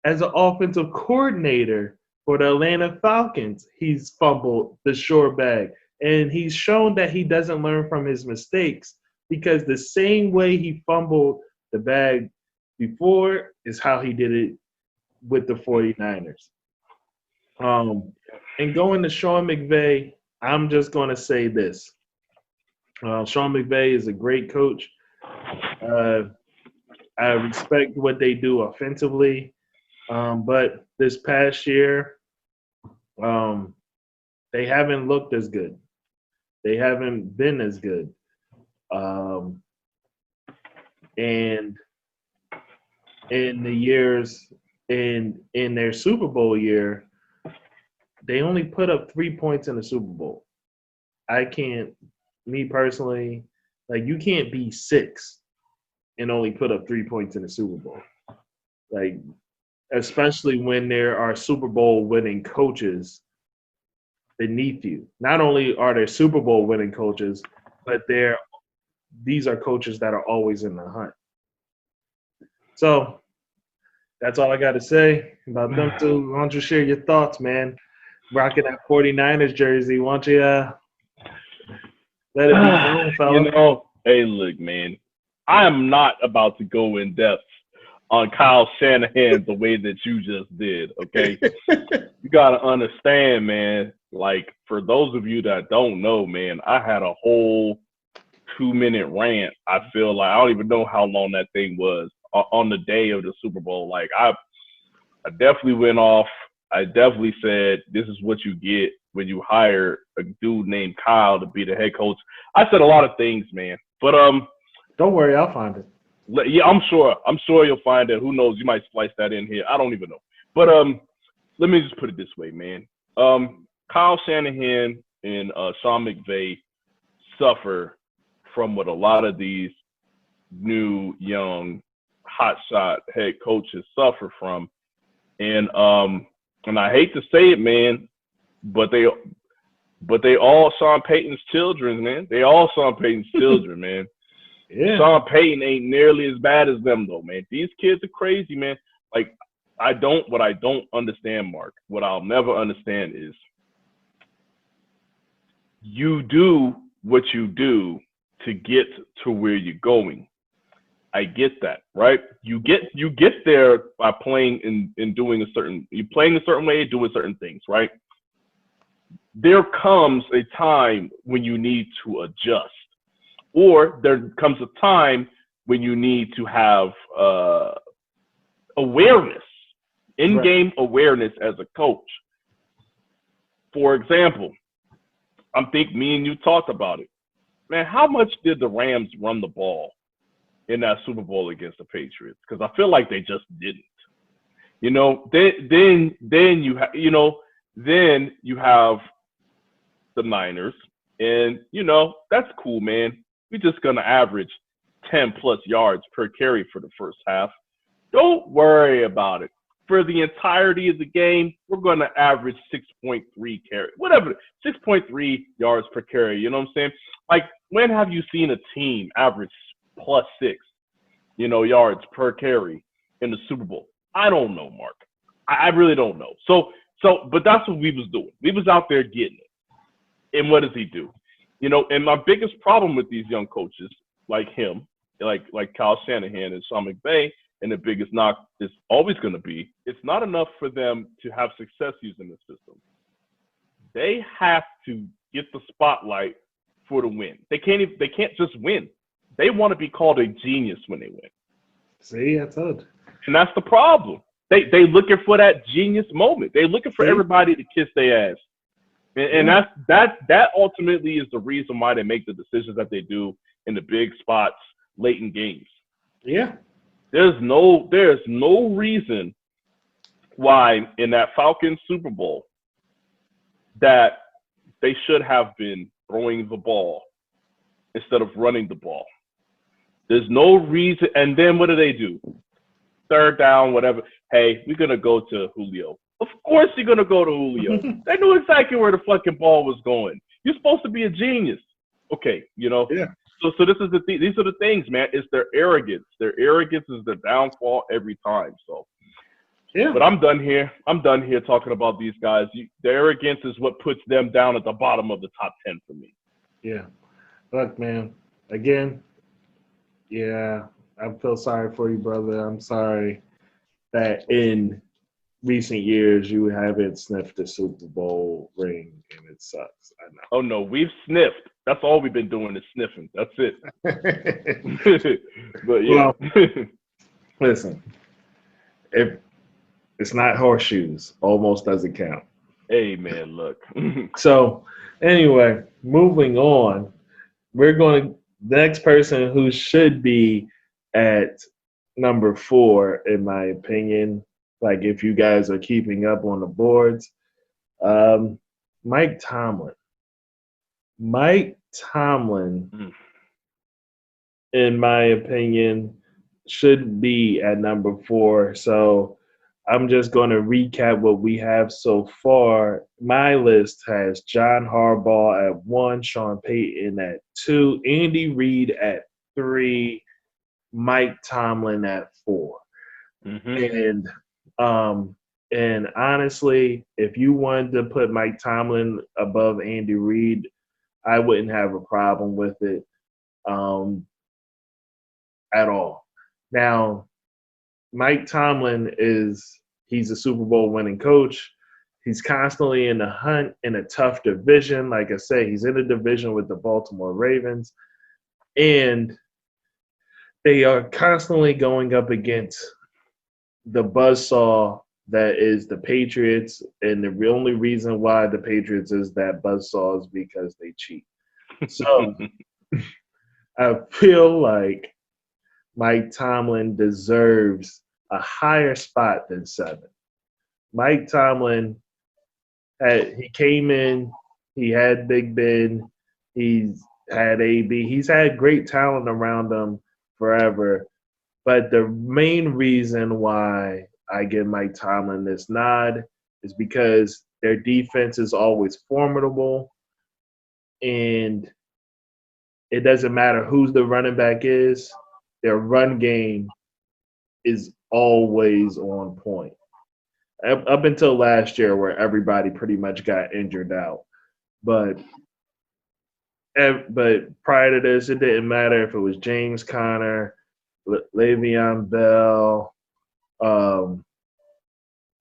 as an offensive coordinator for the Atlanta Falcons, he's fumbled the short bag. And he's shown that he doesn't learn from his mistakes, because the same way he fumbled the bag before is how he did it with the 49ers. And going to Sean McVay, I'm just going to say this. Sean McVay is a great coach. I respect what they do offensively. But this past year, they haven't looked as good. They haven't been as good. And in the years in their Super Bowl year, they only put up 3 points in the Super Bowl. Me personally, like you can't be 6 and only put up 3 points in the Super Bowl. Like, especially when there are Super Bowl winning coaches beneath you. Not only are there Super Bowl winning coaches, but these are coaches that are always in the hunt. So that's all I got to say about them two. Why don't you share your thoughts, man? Rocking that 49ers jersey. Why don't you let it be known, fella? Hey, look, man. I am not about to go in depth on Kyle Shanahan the way that you just did, okay? You got to understand, man, like, for those of you that don't know, man, I had a whole 2-minute rant. I feel like I don't even know how long that thing was on the day of the Super Bowl. Like, I definitely went off. I definitely said, this is what you get when you hire a dude named Kyle to be the head coach. I said a lot of things, man. But don't worry, I'll find it. Yeah, I'm sure you'll find it. Who knows? You might splice that in here. I don't even know. But let me just put it this way, man. Kyle Shanahan and Sean McVeigh suffer from what a lot of these new, young, hotshot head coaches suffer from. And I hate to say it, man, but they all Sean Payton's children, man. They all Sean Payton's children, man. Yeah. Sean Payton ain't nearly as bad as them, though, man. These kids are crazy, man. Like, what I don't understand, Mark, what I'll never understand is you do what you do to get to where you're going. I get that, right? You get there by playing and doing you're playing a certain way, doing certain things, right? There comes a time when you need to adjust. Or there comes a time when you need to have awareness, in-game awareness as a coach. For example, I think me and you talked about it. Man, how much did the Rams run the ball in that Super Bowl against the Patriots? Because I feel like they just didn't. Then you have the Niners, and that's cool, man. We're just going to average 10-plus yards per carry for the first half. Don't worry about it. For the entirety of the game, we're going to average 6.3 carry, whatever, 6.3 yards per carry. You know what I'm saying? Like, when have you seen a team average +6? yards per carry in the Super Bowl? I don't know, Mark. I really don't know. But that's what we was doing. We was out there getting it. And what does he do? And my biggest problem with these young coaches like him, like Kyle Shanahan and Sean McVeigh, and the biggest knock is always going to be, it's not enough for them to have success using the system. They have to get the spotlight for the win. They can't just win. They want to be called a genius when they win. See, I told you. And that's the problem. They looking for that genius moment. They looking for everybody to kiss their ass. And that ultimately is the reason why they make the decisions that they do in the big spots late in games. Yeah. There's no reason why in that Falcons Super Bowl that they should have been throwing the ball instead of running the ball. There's no reason. And then what do? Third down, whatever. Hey, we're going to go to Julio. Of course you're going to go to Julio. They knew exactly where the fucking ball was going. You're supposed to be a genius. Okay, Yeah. So this is these are the things, man. It's their arrogance. Their arrogance is their downfall every time. So, yeah. But I'm done here. Talking about these guys. The arrogance is what puts them down at the bottom of the top 10 for me. Yeah. Look, man. Again, yeah, I feel sorry for you, brother. I'm sorry that in recent years you haven't sniffed a Super Bowl ring, and it sucks. I know. Oh no, we've sniffed. That's all we've been doing is sniffing. That's it. But yeah. Well, listen, if it's not horseshoes, almost doesn't count. Hey man, look. So anyway, moving on, we're going to the next person who should be at number 4, in my opinion. Like if you guys are keeping up on the boards, Mike Tomlin. Mike Tomlin, in my opinion, should be at number 4. So I'm just going to recap what we have so far. My list has John Harbaugh at 1, Sean Payton at 2, Andy Reid at 3, Mike Tomlin at 4. Mm-hmm. And honestly, if you wanted to put Mike Tomlin above Andy Reid, I wouldn't have a problem with it at all. Now, Mike Tomlin he's a Super Bowl winning coach. He's constantly in the hunt in a tough division. Like I said, he's in a division with the Baltimore Ravens. And they are constantly going up against the buzzsaw that is the Patriots. And the only reason why the Patriots is that buzzsaw is because they cheat. So I feel like Mike Tomlin deserves a higher spot than 7. Mike Tomlin he came in, he had Big Ben, he's had AB, he's had great talent around him forever. But the main reason why I give Mike Tomlin this nod is because their defense is always formidable, and it doesn't matter who's the running back is, their run game is always on point. Up until last year where everybody pretty much got injured out. But prior to this, it didn't matter if it was James Conner, Le'Veon Bell. It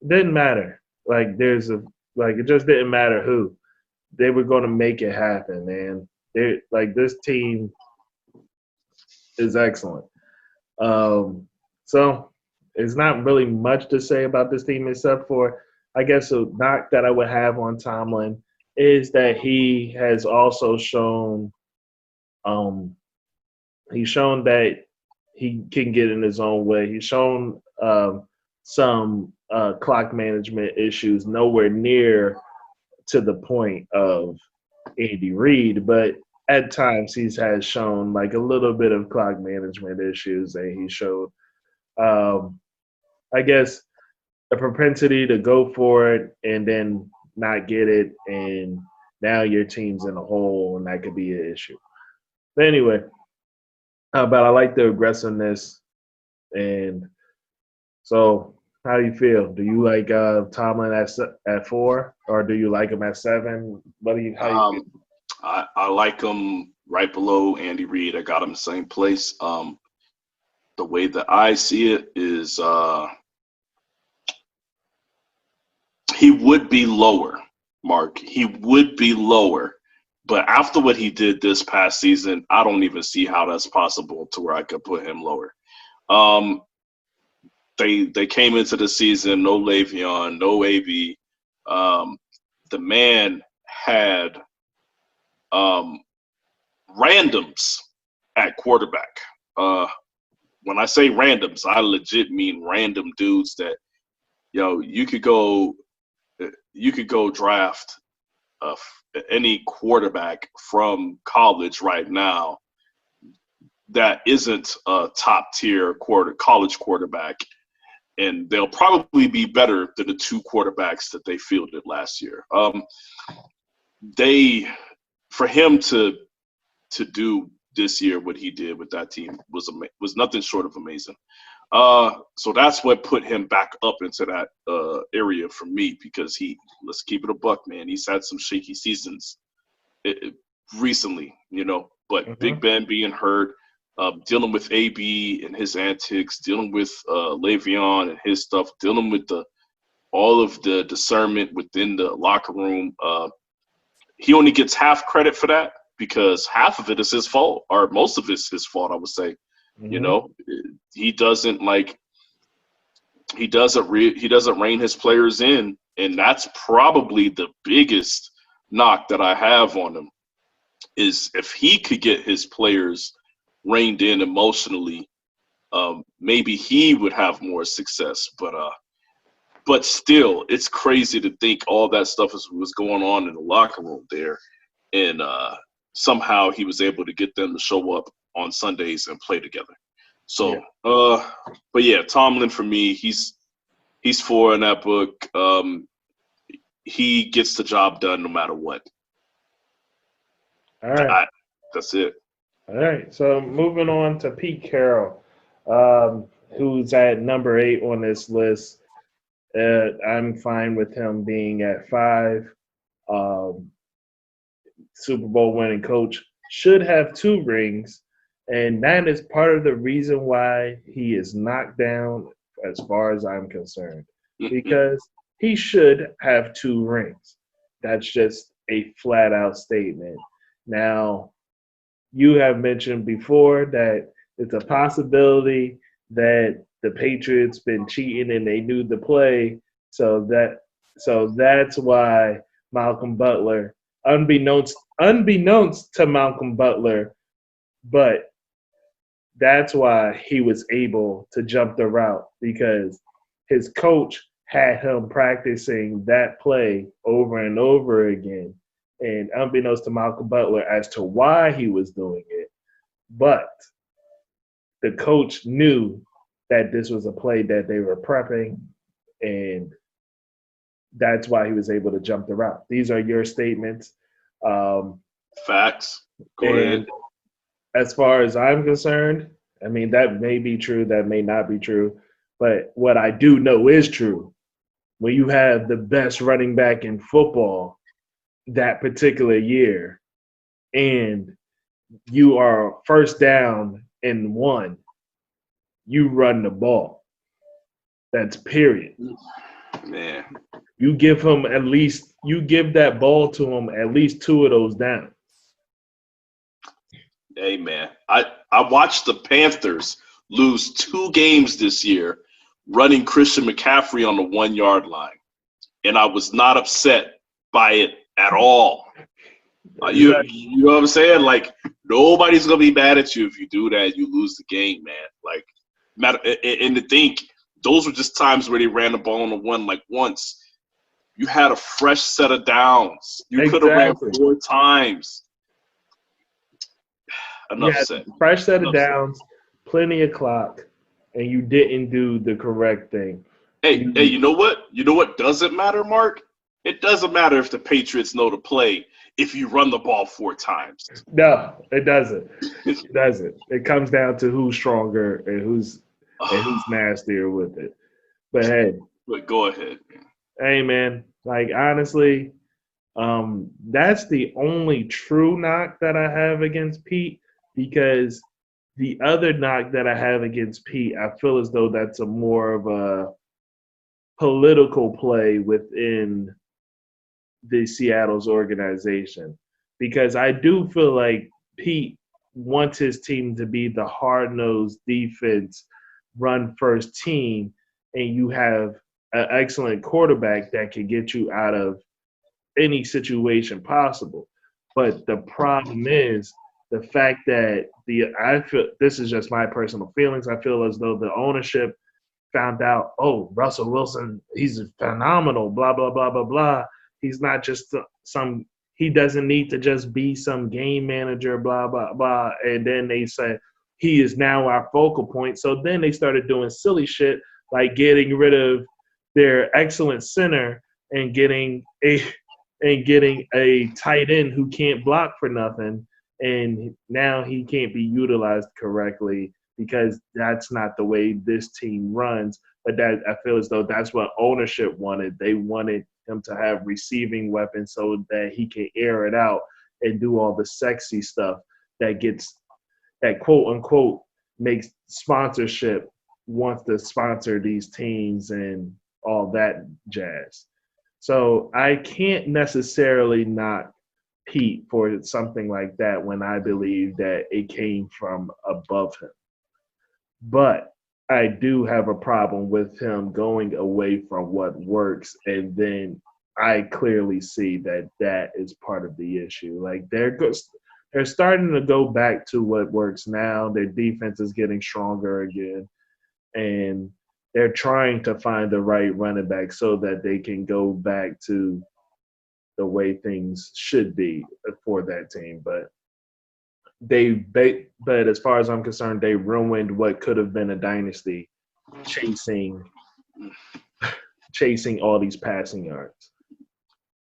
didn't matter. It just didn't matter who. They were going to make it happen, man. This team is excellent. So it's not really much to say about this team except for, I guess, a knock that I would have on Tomlin is that he has also shown that he can get in his own way. He's shown some clock management issues, nowhere near to the point of Andy Reid, but at times he has shown like a little bit of clock management issues, and he showed, I guess, a propensity to go for it and then not get it, and now your team's in a hole, and that could be an issue. But anyway, but I like the aggressiveness And so, how do you feel? Do you like Tomlin at 4, or do you like him at 7? How you feel? I like him right below Andy Reid. I got him the same place. The way that I see it is he would be lower, Mark. He would be lower. But after what he did this past season, I don't even see how that's possible to where I could put him lower. They came into the season, no Le'Veon, no AB. The man had randoms at quarterback. When I say randoms, I legit mean random dudes that, you could go draft any quarterback from college right now that isn't a top tier college quarterback, and they'll probably be better than the 2 quarterbacks that they fielded last year. For him to do this year what he did with that team was nothing short of amazing. So that's what put him back up into that area for me, because let's keep it a buck, man. He's had some shaky seasons recently, but Big Ben being hurt, dealing with AB and his antics, dealing with Le'Veon and his stuff, dealing with all of the discernment within the locker room. He only gets half credit for that, because half of it is his fault, or most of it is his fault, I would say. He doesn't rein his players in, and that's probably the biggest knock that I have on him, is if he could get his players reined in emotionally, maybe he would have more success. But still, it's crazy to think all that stuff was going on in the locker room there, and somehow he was able to get them to show up on Sundays and play together. So, but yeah, Tomlin for me, he's 4 in that book. He gets the job done no matter what. All right. That's it. All right. So moving on to Pete Carroll, who's at number 8 on this list. I'm fine with him being at 5. Super Bowl winning coach, should have 2 rings, and that is part of the reason why he is knocked down as far as I'm concerned, because he should have 2 rings. That's just a flat out statement. Now, you have mentioned before that it's a possibility that the Patriots been cheating and they knew the play, so that's why Malcolm Butler, unbeknownst to Malcolm Butler, but that's why he was able to jump the route, because his coach had him practicing that play over and over again. And unbeknownst to Malcolm Butler as to why he was doing it, but the coach knew that this was a play that they were prepping, and that's why he was able to jump the route. These are your statements. Facts. Go ahead. As far as I'm concerned, I mean, that may be true, that may not be true. But what I do know is true. When you have the best running back in football that particular year, and you are first down and 1, you run the ball. That's period. Man. You give that ball to him at least 2 of those downs. Hey, man. I watched the Panthers lose 2 games this year running Christian McCaffrey on the 1-yard line, and I was not upset by it at all. You know what I'm saying? Like, nobody's going to be mad at you if you do that. You lose the game, man. Like, and to think, those were just times where they ran the ball on the 1 like once. You had a fresh set of downs. You could have ran 4 times. Enough said. Fresh set of downs, plenty of clock, and you didn't do the correct thing. Hey, you know what? You know what doesn't matter, Mark? It doesn't matter if the Patriots know to play if you run the ball 4 times. No, it doesn't. It doesn't. It comes down to who's stronger and who's and who's nastier with it. But hey, But go ahead, man. hey man, like honestly, that's the only true knock that I have against Pete because the other knock that I have against Pete, I feel as though that's a more of a political play within the Seattle's organization because I do feel like Pete wants his team to be the hard-nosed defense run first team and you have an excellent quarterback that can get you out of any situation possible. But the problem is the fact that I feel this is just my personal feelings. I feel as though the ownership found out, oh, Russell Wilson, he's phenomenal, blah, blah, blah, blah, blah. He's not just he doesn't need to just be some game manager, blah, blah, blah. And then they say, he is now our focal point. So then they started doing silly shit like getting rid of their excellent center and getting a tight end who can't block for nothing. And now he can't be utilized correctly because that's not the way this team runs. But that I feel as though that's what ownership wanted. They wanted him to have receiving weapons so that he can air it out and do all the sexy stuff that quote unquote makes sponsorship wants to sponsor these teams and all that jazz. So I can't necessarily knock Pete for something like that when I believe that it came from above him. But I do have a problem with him going away from what works, and then I clearly see that that is part of the issue. Like they're starting to go back to what works now. Their defense is getting stronger again, and they're trying to find the right running back so that they can go back to the way things should be for that team. But but as far as I'm concerned, they ruined what could have been a dynasty chasing all these passing yards.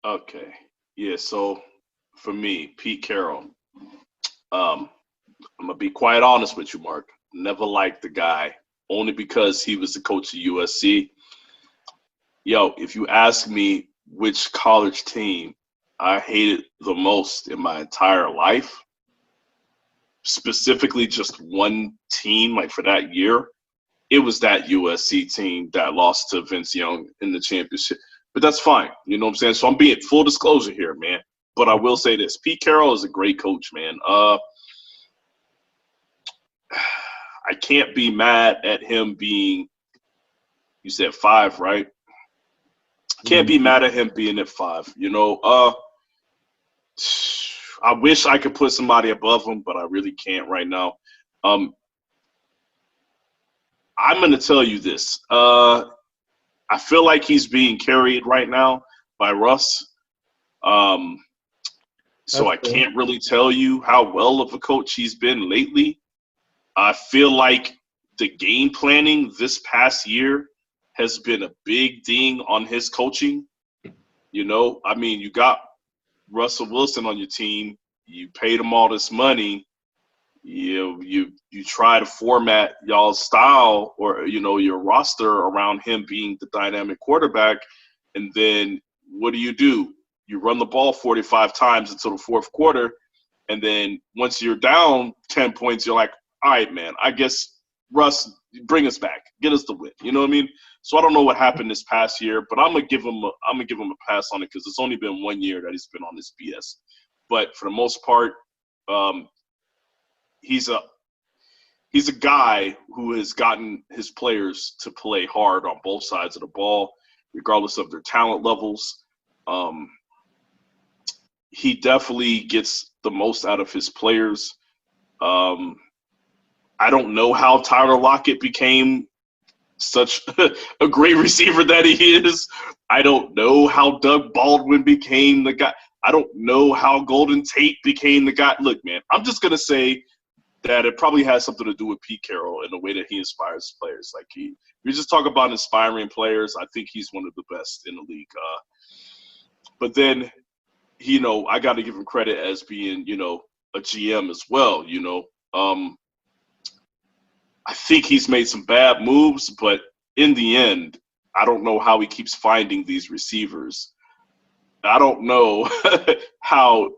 Okay. Yeah, so for me, Pete Carroll, I'm going to be quite honest with you, Mark. Never liked the guy, only because he was the coach of USC. Yo, if you ask me which college team I hated the most in my entire life, specifically just one team, like for that year, it was that USC team that lost to Vince Young in the championship. But that's fine. You know what I'm saying? So I'm being full disclosure here, man. But I will say this. Pete Carroll is a great coach, man. I can't be mad at him being, you said 5, right? Can't be mad at him being at 5. You know, I wish I could put somebody above him, but I really can't right now. I'm going to tell you this. I feel like he's being carried right now by Russ. So I can't really tell you how well of a coach he's been lately. I feel like the game planning this past year has been a big ding on his coaching. You know, I mean, you got Russell Wilson on your team. You paid him all this money. You try to format y'all's style or, you know, your roster around him being the dynamic quarterback. And then what do? You run the ball 45 times until the fourth quarter. And then once you're down 10 points, you're like, all right, man, I guess, Russ, bring us back. Get us the win. You know what I mean? So I don't know what happened this past year, but I'm gonna give him a pass on it because it's only been 1 year that he's been on this BS. But for the most part, he's a guy who has gotten his players to play hard on both sides of the ball, regardless of their talent levels. He definitely gets the most out of his players. I don't know how Tyler Lockett became such a great receiver that he is. I don't know how Doug Baldwin became the guy. I don't know how Golden Tate became the guy. Look, man, I'm just going to say that it probably has something to do with Pete Carroll and the way that he inspires players. Like we just talk about inspiring players. I think he's one of the best in the league. But then, you know, I got to give him credit as being, you know, a GM as well. You know, I think he's made some bad moves, but in the end, I don't know how he keeps finding these receivers. I don't know how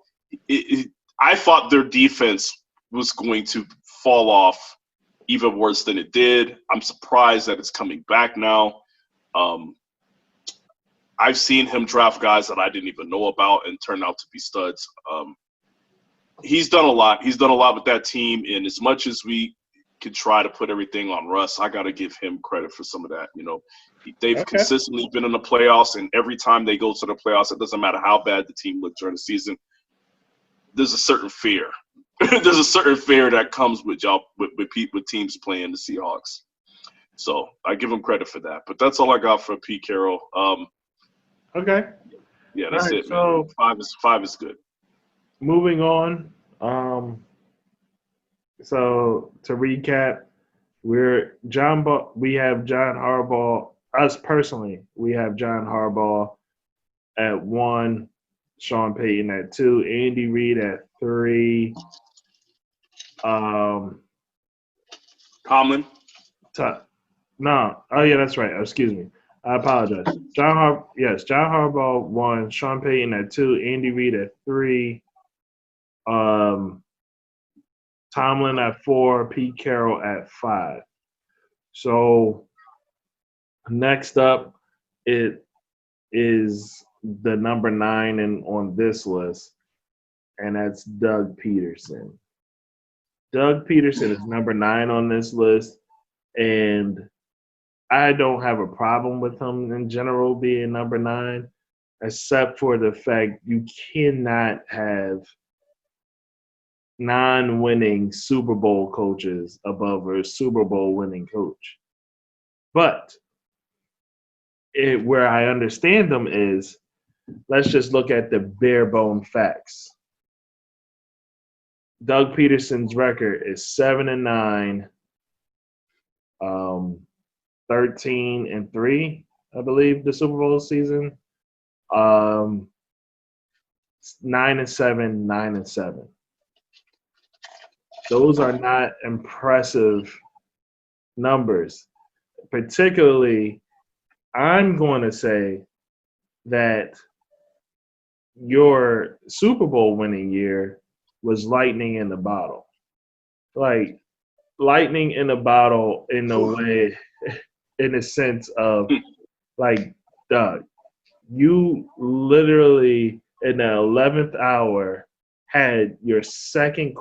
I thought their defense was going to fall off even worse than it did. I'm surprised that it's coming back now. I've seen him draft guys that I didn't even know about and turn out to be studs. He's done a lot. He's done a lot with that team. And as much as we can try to put everything on Russ, I got to give him credit for some of that. They've consistently been in the playoffs, and every time they go to the playoffs, it doesn't matter how bad the team looks during the season. There's a certain fear. There's a certain fear that comes with teams playing the Seahawks. So I give him credit for that. But that's all I got for Pete Carroll. Okay. Yeah, that's it, so man. Five is good. Moving on. So to recap, we have John Harbaugh. Us personally, we have John Harbaugh at 1, Sean Payton at 2, Andy Reid at 3. Tomlin. No. Oh yeah, that's right. Excuse me. I apologize. John Harbaugh 1, Sean Payton at 2, Andy Reid at 3. Tomlin at 4, Pete Carroll at 5. So next up, it is the number 9 on this list, and that's Doug Peterson. Doug Peterson is number 9 on this list, and I don't have a problem with him in general being number 9, except for the fact you cannot have non-winning Super Bowl coaches above a Super Bowl winning coach. But where I understand them is, let's just look at the bare bone facts. Doug Peterson's record is 7-9, 13-3, I believe, the Super Bowl season. 9-7, 9-7. Those are not impressive numbers. Particularly, I'm going to say that your Super Bowl winning year was lightning in the bottle. Like, lightning in a bottle in a way, in the sense of, like, Doug, you literally in the 11th hour had your second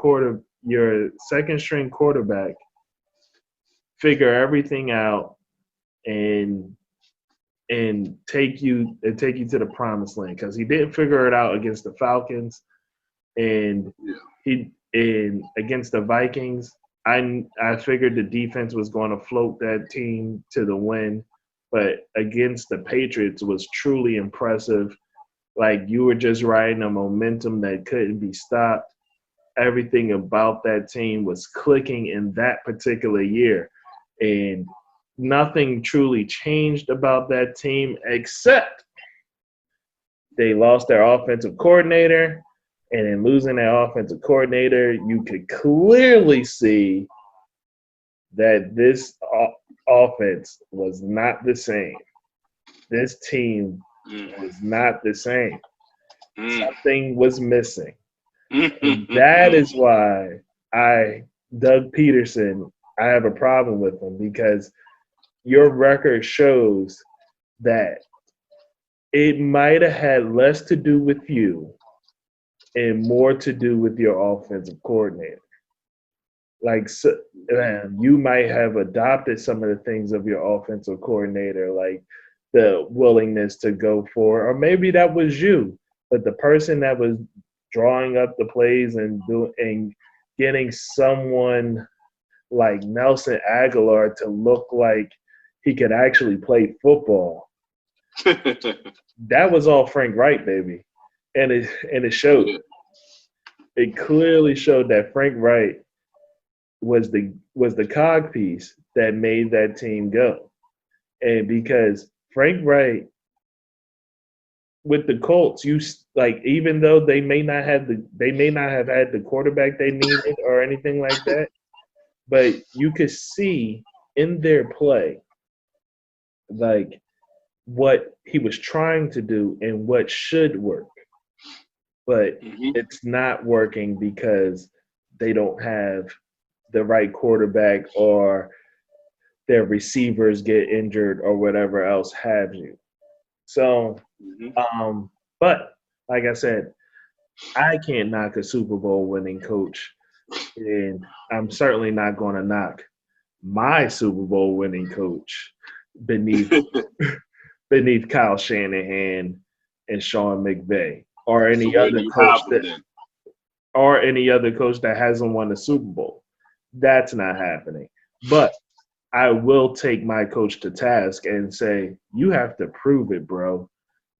string quarterback figure everything out and take you to the promised land, because he didn't figure it out against the Falcons and against the Vikings. I figured the defense was going to float that team to the win, but against the Patriots was truly impressive. Like, you were just riding a momentum that couldn't be stopped. Everything about that team was clicking in that particular year, and nothing truly changed about that team except they lost their offensive coordinator. And in losing that offensive coordinator, you could clearly see that this offense was not the same. This team was not the same. Something was missing. And that is why Doug Peterson, I have a problem with him, because your record shows that it might have had less to do with you and more to do with your offensive coordinator. Like, so, you might have adopted some of the things of your offensive coordinator, like the willingness to go for, or maybe that was you, but the person that was drawing up the plays and getting someone like Nelson Aguilar to look like he could actually play football. That was all Frank Wright, baby. And it showed. It clearly showed that Frank Wright was the cog piece that made that team go. And because Frank Wright with the Colts, even though they may not have had the quarterback they needed or anything like that, but you could see in their play, like what he was trying to do and what should work, but Hmm. it's not working because they don't have the right quarterback or their receivers get injured or whatever else have you. So, Hmm. but like I said, I can't knock a Super Bowl winning coach, and I'm certainly not going to knock my Super Bowl winning coach beneath Kyle Shanahan and Sean McVeigh or So any where do other you coach have them that then? hasn't won a Super Bowl. That's not happening. But I will take my coach to task and say, you have to prove it, bro.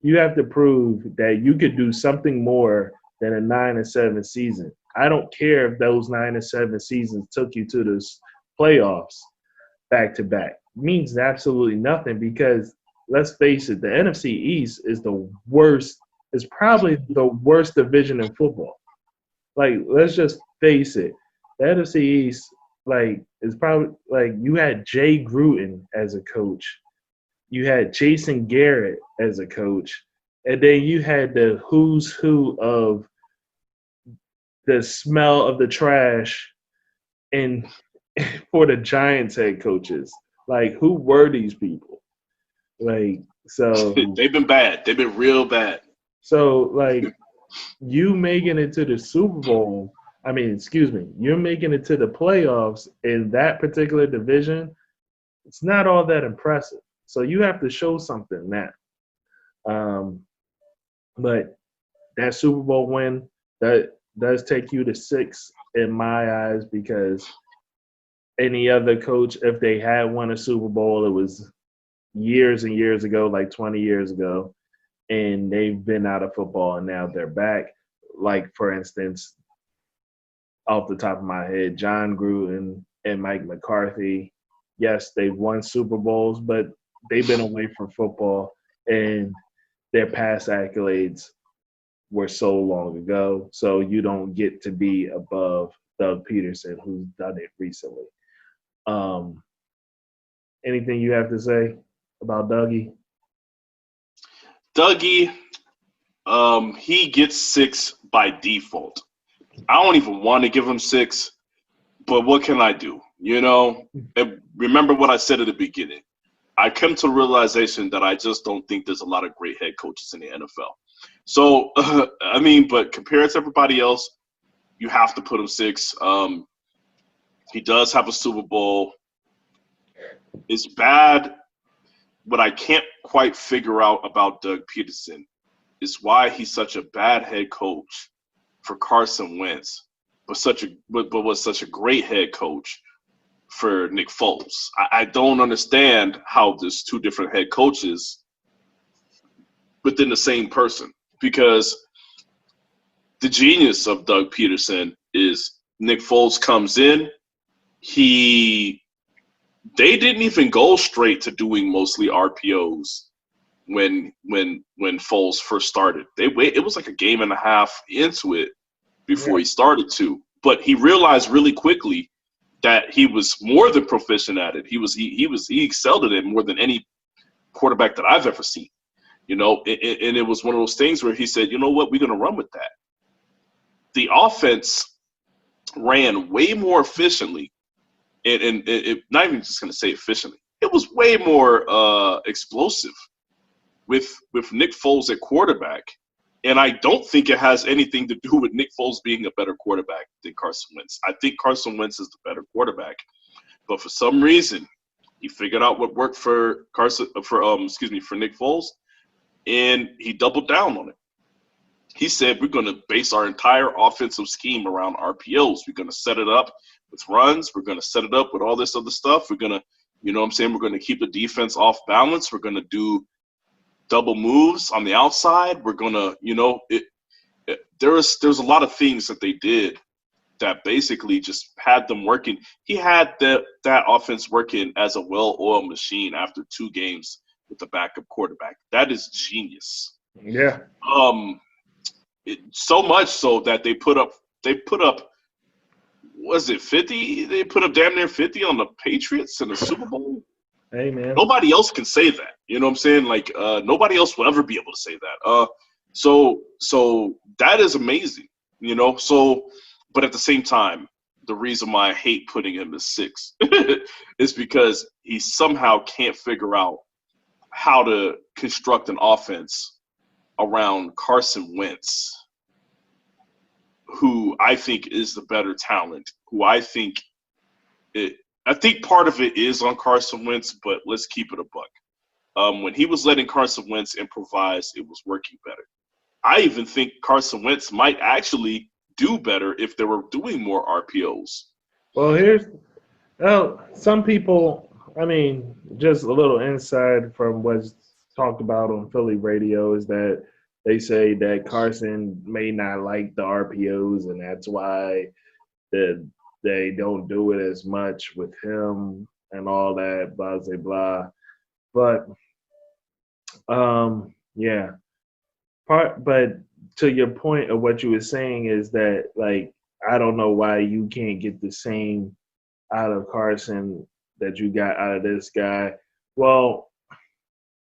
You have to prove that you could do something more than a 9-7 season. I don't care if those 9-7 seasons took you to the playoffs back to back. It means absolutely nothing because let's face it, the NFC East is the worst. Is probably the worst division in football. Like, let's just face it, the NFC East, like, is probably like you had Jay Gruden as a coach, you had Jason Garrett as a coach, and then you had the who's who of the smell of the trash and for the Giants head coaches. Like, who were these people? Like, so, They've been bad. They've been real bad. like, you making it to the Super Bowl, I mean, excuse me, you're making it to the playoffs in that particular division, it's not all that impressive. So you have to show something now. Um, but that Super Bowl win, that does take you to 6 in my eyes because any other coach, if they had won a Super Bowl, it was years and years ago, like 20 years ago, and they've been out of football and now they're back. Like, for instance, off the top of my head, John Gruden and Mike McCarthy. Yes, they've won Super Bowls, but they've been away from football, and their past accolades were so long ago. So you don't get to be above Doug Peterson, who's done it recently. Um, anything you have to say about Dougie? Dougie, he gets 6 by default. I don't even want to give him 6, but what can I do? And remember what I said at the beginning. I come to the realization that I just don't think there's a lot of great head coaches in the NFL. So, I mean, but compared to everybody else, you have to put him 6. He does have a Super Bowl. It's bad. What I can't quite figure out about Doug Peterson is why he's such a bad head coach for Carson Wentz, but was such a great head coach for Nick Foles. I don't understand how there's 2 different head coaches within the same person, because the genius of Doug Peterson is Nick Foles comes in, they didn't even go straight to doing mostly RPOs when Foles first started. It was like a game and a half into it before Yeah. he started to. But he realized really quickly that he was more than proficient at it. He excelled at it more than any quarterback that I've ever seen. And it was one of those things where he said, you know what, we're going to run with that. The offense ran way more efficiently, and it not even just going to say efficiently. It was way more explosive with Nick Foles at quarterback. And I don't think it has anything to do with Nick Foles being a better quarterback than Carson Wentz. I think Carson Wentz is the better quarterback, but for some reason, he figured out what worked for Nick Foles, and he doubled down on it. He said, we're going to base our entire offensive scheme around RPOs. We're going to set it up with runs. We're going to set it up with all this other stuff. We're going to, we're going to keep the defense off balance. We're going to do double moves on the outside. We're going to, there's a lot of things that they did that basically just had them working. He had that offense working as a well-oiled machine after 2 games with the backup quarterback. That is genius. Yeah. So much so that they put up was it 50? They put up damn near 50 on the Patriots in the Super Bowl. Hey, man. Nobody else can say that. You know what I'm saying? Like, nobody else will ever be able to say that. So that is amazing, you know? So, but at the same time, the reason why I hate putting him as 6 is because he somehow can't figure out how to construct an offense around Carson Wentz, who I think is the better talent, who I think part of it is on Carson Wentz, but let's keep it a buck. When he was letting Carson Wentz improvise, it was working better. I even think Carson Wentz might actually do better if they were doing more RPOs. Well, some people, I mean, just a little insight from what's talked about on Philly radio is that they say that Carson may not like the RPOs, and that's why they don't do it as much with him and all that, blah, blah, blah. But, yeah. But to your point of what you were saying is that, like, I don't know why you can't get the same out of Carson that you got out of this guy. Well,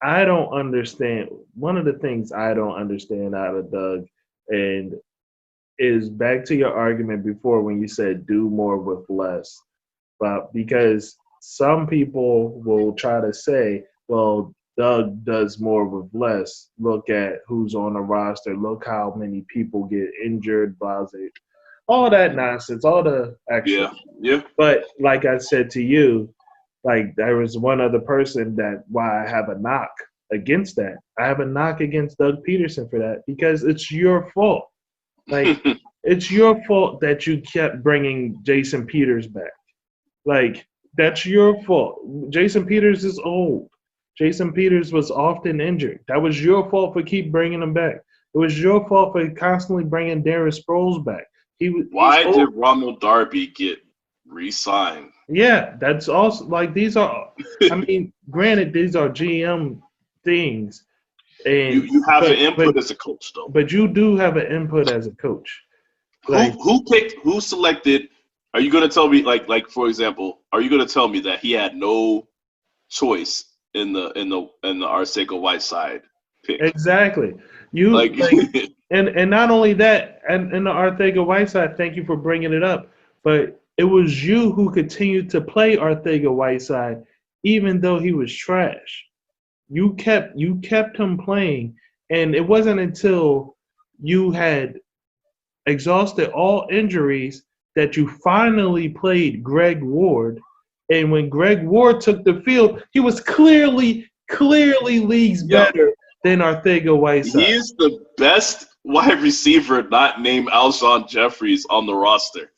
I don't understand. One of the things I don't understand out of Doug and is back to your argument before when you said do more with less. But because some people will try to say, well, Doug does more with less. Look at who's on the roster. Look how many people get injured, blah, blah. All that nonsense, all the extra. Yeah. But like I said to you, like there was one other person that why I have a knock against that. I have a knock against Doug Peterson for that because it's your fault. Like it's your fault that you kept bringing Jason Peters back. Like that's your fault. Jason Peters is old. Jason Peters was often injured. That was your fault for keep bringing him back. It was your fault for constantly bringing Darren Sproles back. Why did Ronald Darby get re-signed? Yeah, that's also like these are. I mean, granted, these are GM things, and you have an input as a coach, though. But you do have an input as a coach. Like, who selected? Are you going to tell me, like for example, are you going to tell me that he had no choice in the Arcega-Whiteside pick? Exactly. And not only that, and in the Arcega-Whiteside, thank you for bringing it up, but it was you who continued to play Arcega-Whiteside even though he was trash. You kept him playing, and it wasn't until you had exhausted all injuries that you finally played Greg Ward. And when Greg Ward took the field, he was clearly leagues better than Arcega-Whiteside. He is the best wide receiver not named Alshon Jeffries on the roster.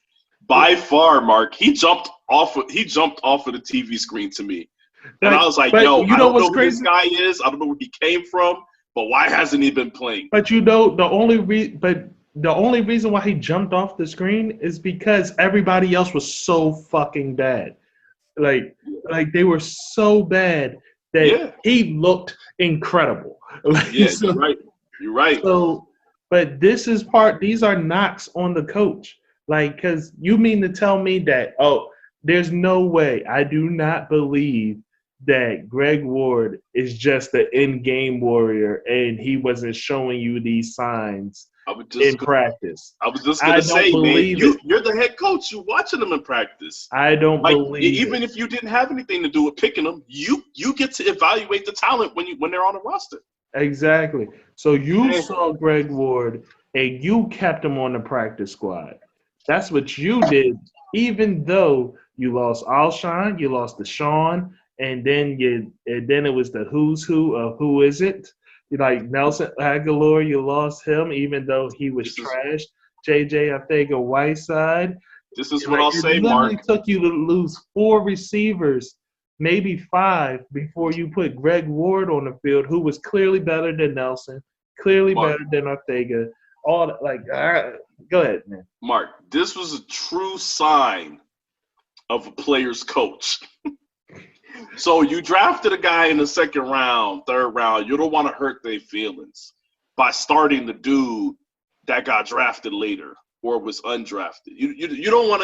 By far, Mark. He jumped off of the TV screen to me. And I was like, yo, I don't know who this guy is. I don't know where he came from, but why hasn't he been playing? But you know, the only reason why he jumped off the screen is because everybody else was so fucking bad. Like they were so bad that he looked incredible. You're right. You're right. So, but these are knocks on the coach. Like, because you mean to tell me that, there's no way, I do not believe that Greg Ward is just the in-game warrior and he wasn't showing you these signs in practice. I was just going to say, man, you're the head coach. You're watching them in practice. I don't believe even if you didn't have anything to do with picking them, you get to evaluate the talent when they're on the roster. Exactly. So you saw Greg Ward and you kept him on the practice squad. That's what you did, even though you lost Alshon, you lost Deshaun, and then it was the who's who of who is it? Like Nelson Aguilar, you lost him, even though he was trash. JJ Arcega-Whiteside. This is what I'll say, Mark. It took you to lose 4 receivers, maybe 5, before you put Greg Ward on the field, who was clearly better than Nelson, clearly better than Arcega. All that, go ahead, man. Mark, this was a true sign of a player's coach. So you drafted a guy in the 2nd round, 3rd round. You don't want to hurt their feelings by starting the dude that got drafted later. or was undrafted. You don't want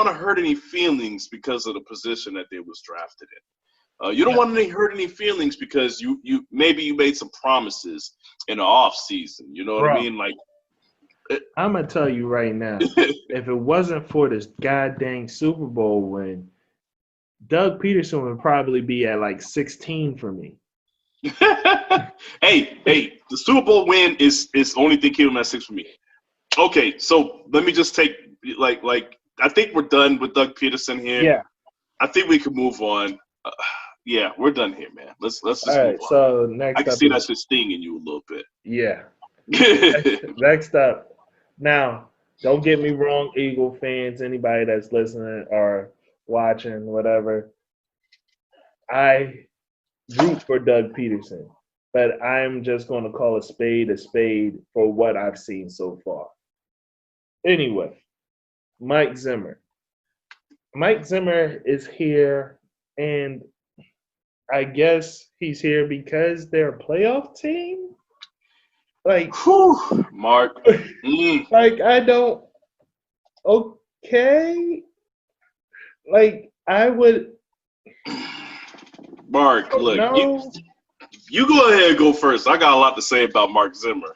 to hurt any feelings because of the position that they was drafted in. You don't want to hurt any feelings because you maybe you made some promises in the off season. You know what I mean? Like, I'm gonna tell you right now, if it wasn't for this goddamn Super Bowl win, Doug Peterson would probably be at like 16 for me. hey, the Super Bowl win is the only thing keeping him at 6 for me. Okay, so let me just take like I think we're done with Doug Peterson here. Yeah. I think we can move on. Yeah, we're done here, man. Let's just All right, move on. so next I can up see that's just stinging you a little bit. Yeah. Next up. Now, don't get me wrong, Eagle fans, anybody that's listening or watching, whatever. I root for Doug Peterson, but I'm just going to call a spade for what I've seen so far. Anyway, Mike Zimmer. Mike Zimmer is here, and I guess he's here because they're a playoff team. Like, whew, Mark. Like, I don't. Okay. Like, I would. Mark, look, no. you go ahead and go first. I got a lot to say about Mark Zimmer.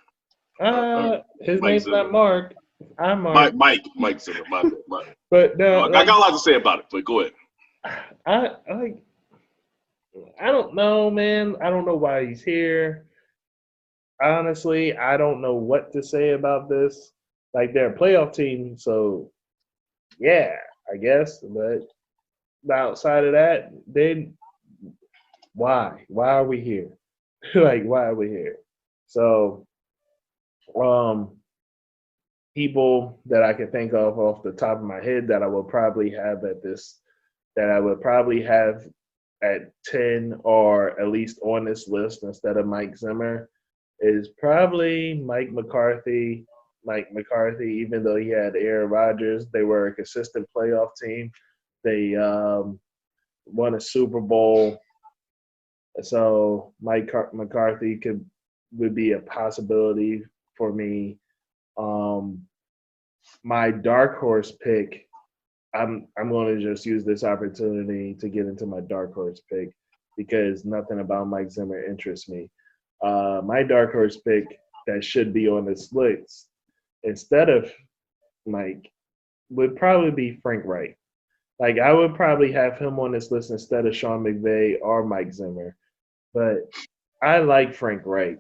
His Mike name's Zimmer. not Mark. I'm Mark. Mike Zimmer. My. But no, I got a lot to say about it. But go ahead. I don't know, man. I don't know why he's here. Honestly, I don't know what to say about this. Like, they're a playoff team, so yeah, I guess. But outside of that, then why? Why are we here? Like, why are we here? So, people that I can think of off the top of my head that I would probably have at 10 or at least on this list instead of Mike Zimmer is probably Mike McCarthy. Mike McCarthy, even though he had Aaron Rodgers, they were a consistent playoff team. They won a Super Bowl. So Mike McCarthy would be a possibility for me. My dark horse pick, I'm going to just use this opportunity to get into my dark horse pick because nothing about Mike Zimmer interests me. My dark horse pick that should be on this list instead of Mike would probably be Frank Reich. Like, I would probably have him on this list instead of Sean McVeigh or Mike Zimmer. But I like Frank Reich.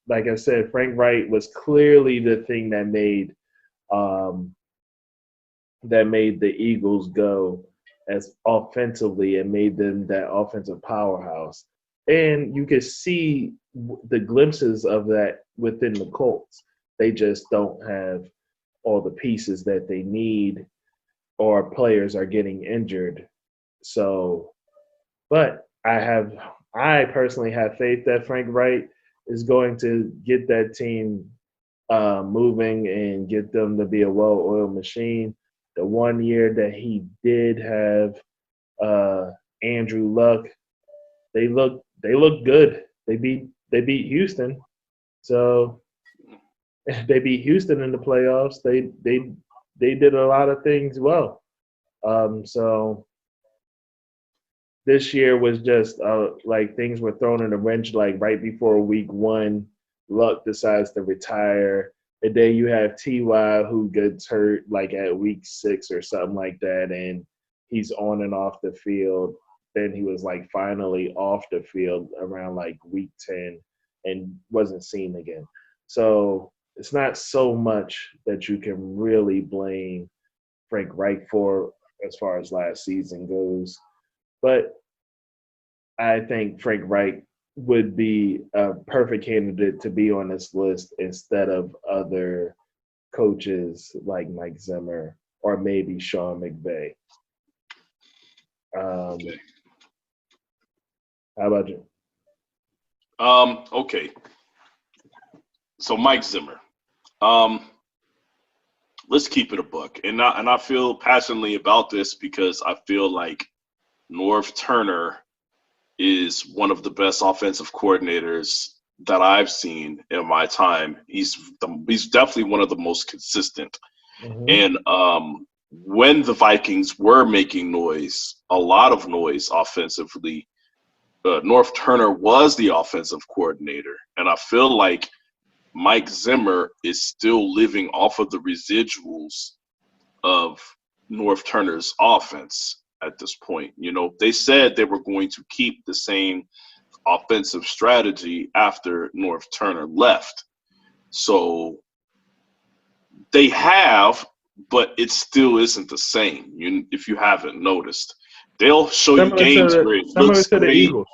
Like I said, Frank Reich was clearly the thing that made the Eagles go as offensively and made them that offensive powerhouse. And you could see the glimpses of that within the Colts. They just don't have all the pieces that they need, or players are getting injured. So, but I personally have faith that Frank Reich is going to get that team moving and get them to be a well-oiled machine. The 1 year that he did have Andrew Luck, they look good. They beat Houston, so they beat Houston in the playoffs. They did a lot of things well. So this year was just like things were thrown in a wrench. Like right before week 1, Luck decides to retire. And then you have T.Y. who gets hurt like at week 6 or something like that, and he's on and off the field. Then he was like finally off the field around like week 10 and wasn't seen again. So it's not so much that you can really blame Frank Reich for as far as last season goes. But I think Frank Reich would be a perfect candidate to be on this list instead of other coaches like Mike Zimmer or maybe Sean McVeigh. Okay. How about you? Okay. So Mike Zimmer. Let's keep it a buck. And I feel passionately about this because I feel like Norv Turner is one of the best offensive coordinators that I've seen in my time. He's definitely one of the most consistent. And when the Vikings were making noise, a lot of noise offensively, North Turner was the offensive coordinator. And I feel like Mike Zimmer is still living off of the residuals of North Turner's offense at this point. You know, they said they were going to keep the same offensive strategy after North Turner left. So they have, but it still isn't the same. If you haven't noticed, they'll show you games where it looks to the great. Eagles.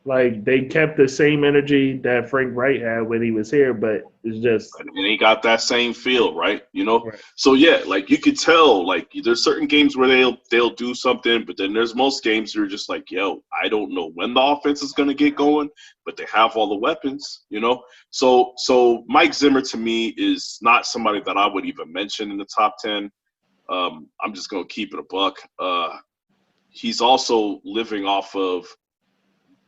Like, they kept the same energy that Frank Wright had when he was here, but it's just – and he got that same feel, right? You know? Right. So, yeah, like, you could tell, like, there's certain games where they'll do something, but then there's most games where you're just like, yo, I don't know when the offense is going to get going, but they have all the weapons, you know? So Mike Zimmer, to me, is not somebody that I would even mention in the top 10. I'm just going to keep it a buck. He's also living off of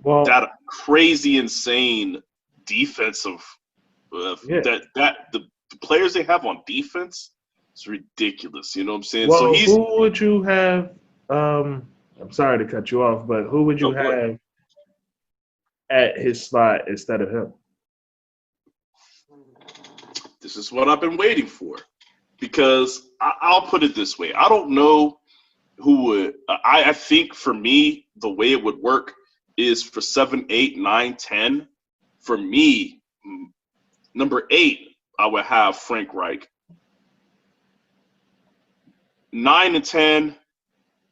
that crazy, insane defensive the players they have on defense is ridiculous. You know what I'm saying? Well, so who would you have? I'm sorry to cut you off, but who would you have at his slot instead of him? This is what I've been waiting for, because I'll put it this way: I don't know who would. I think for me, the way it would work is for 7, 8, 9, 10. For me, number 8, I would have Frank Reich. 9 and 10,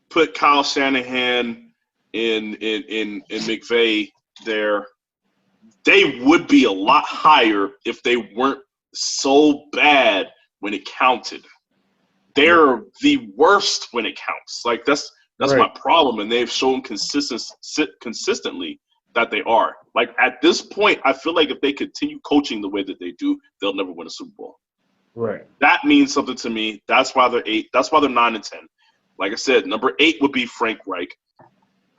put Kyle Shanahan in Mcveigh there. They would be a lot higher if they weren't so bad when it counted. They're the worst when it counts. Like, that's my problem, and they've shown consistently that they are. Like, at this point, I feel like if they continue coaching the way that they do, they'll never win a Super Bowl. Right. That means something to me. That's why they're 8. That's why they're 9 and 10. Like I said, number 8 would be Frank Reich.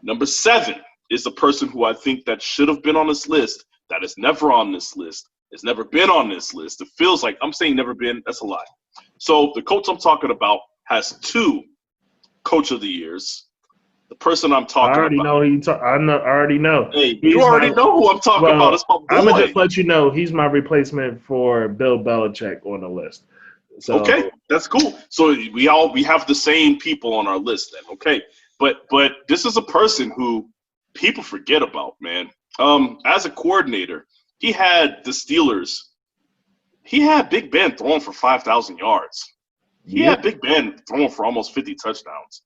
Number 7 is the person who I think that should have been on this list, that is never on this list, has never been on this list. It feels like I'm saying never been. That's a lie. So the coach I'm talking about has 2 Coach of the Years. The person I'm talking about. I already know. Hey, you already know who I'm talking about. It's my boy. I'm going to just let you know he's my replacement for Bill Belichick on the list. So, okay, that's cool. So we have the same people on our list then. Okay. But this is a person who people forget about, man. As a coordinator, he had the Steelers. He had Big Ben throwing for 5,000 yards. He had Big Ben throwing for almost 50 touchdowns.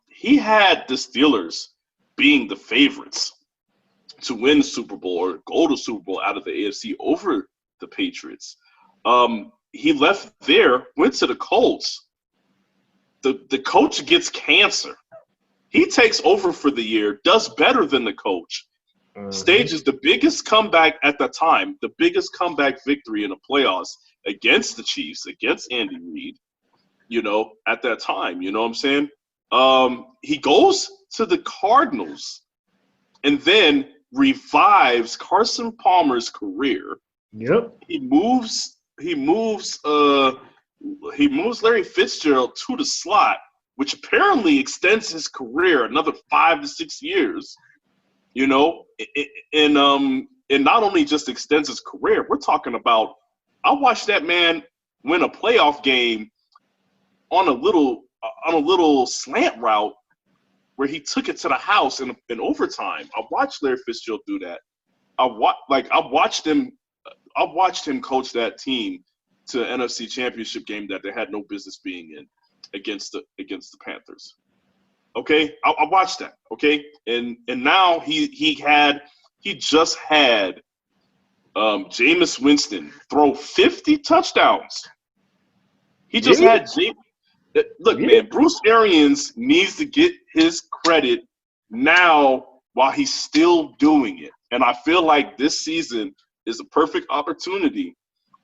He had the Steelers being the favorites to win the Super Bowl or go to Super Bowl out of the AFC over the Patriots. He left there, went to the Colts. The coach gets cancer. He takes over for the year, does better than the coach, stages the biggest comeback at the time, the biggest comeback victory in the playoffs against the Chiefs, against Andy Reid, you know, at that time. You know what I'm saying? He goes to the Cardinals and then revives Carson Palmer's career. Yep. He moves Larry Fitzgerald to the slot, which apparently extends his career another 5 to 6 years. You know, and not only just extends his career, we're talking about, I watched that man win a playoff game on a little slant route where he took it to the house in overtime. I watched Larry Fitzgerald do that. I watched him coach that team to an NFC Championship game that they had no business being in against the Panthers. Okay, I watched that. Okay, and now he just had Jameis Winston throw 50 touchdowns. He just had look, man. Bruce Arians needs to get his credit now while he's still doing it, and I feel like this season is a perfect opportunity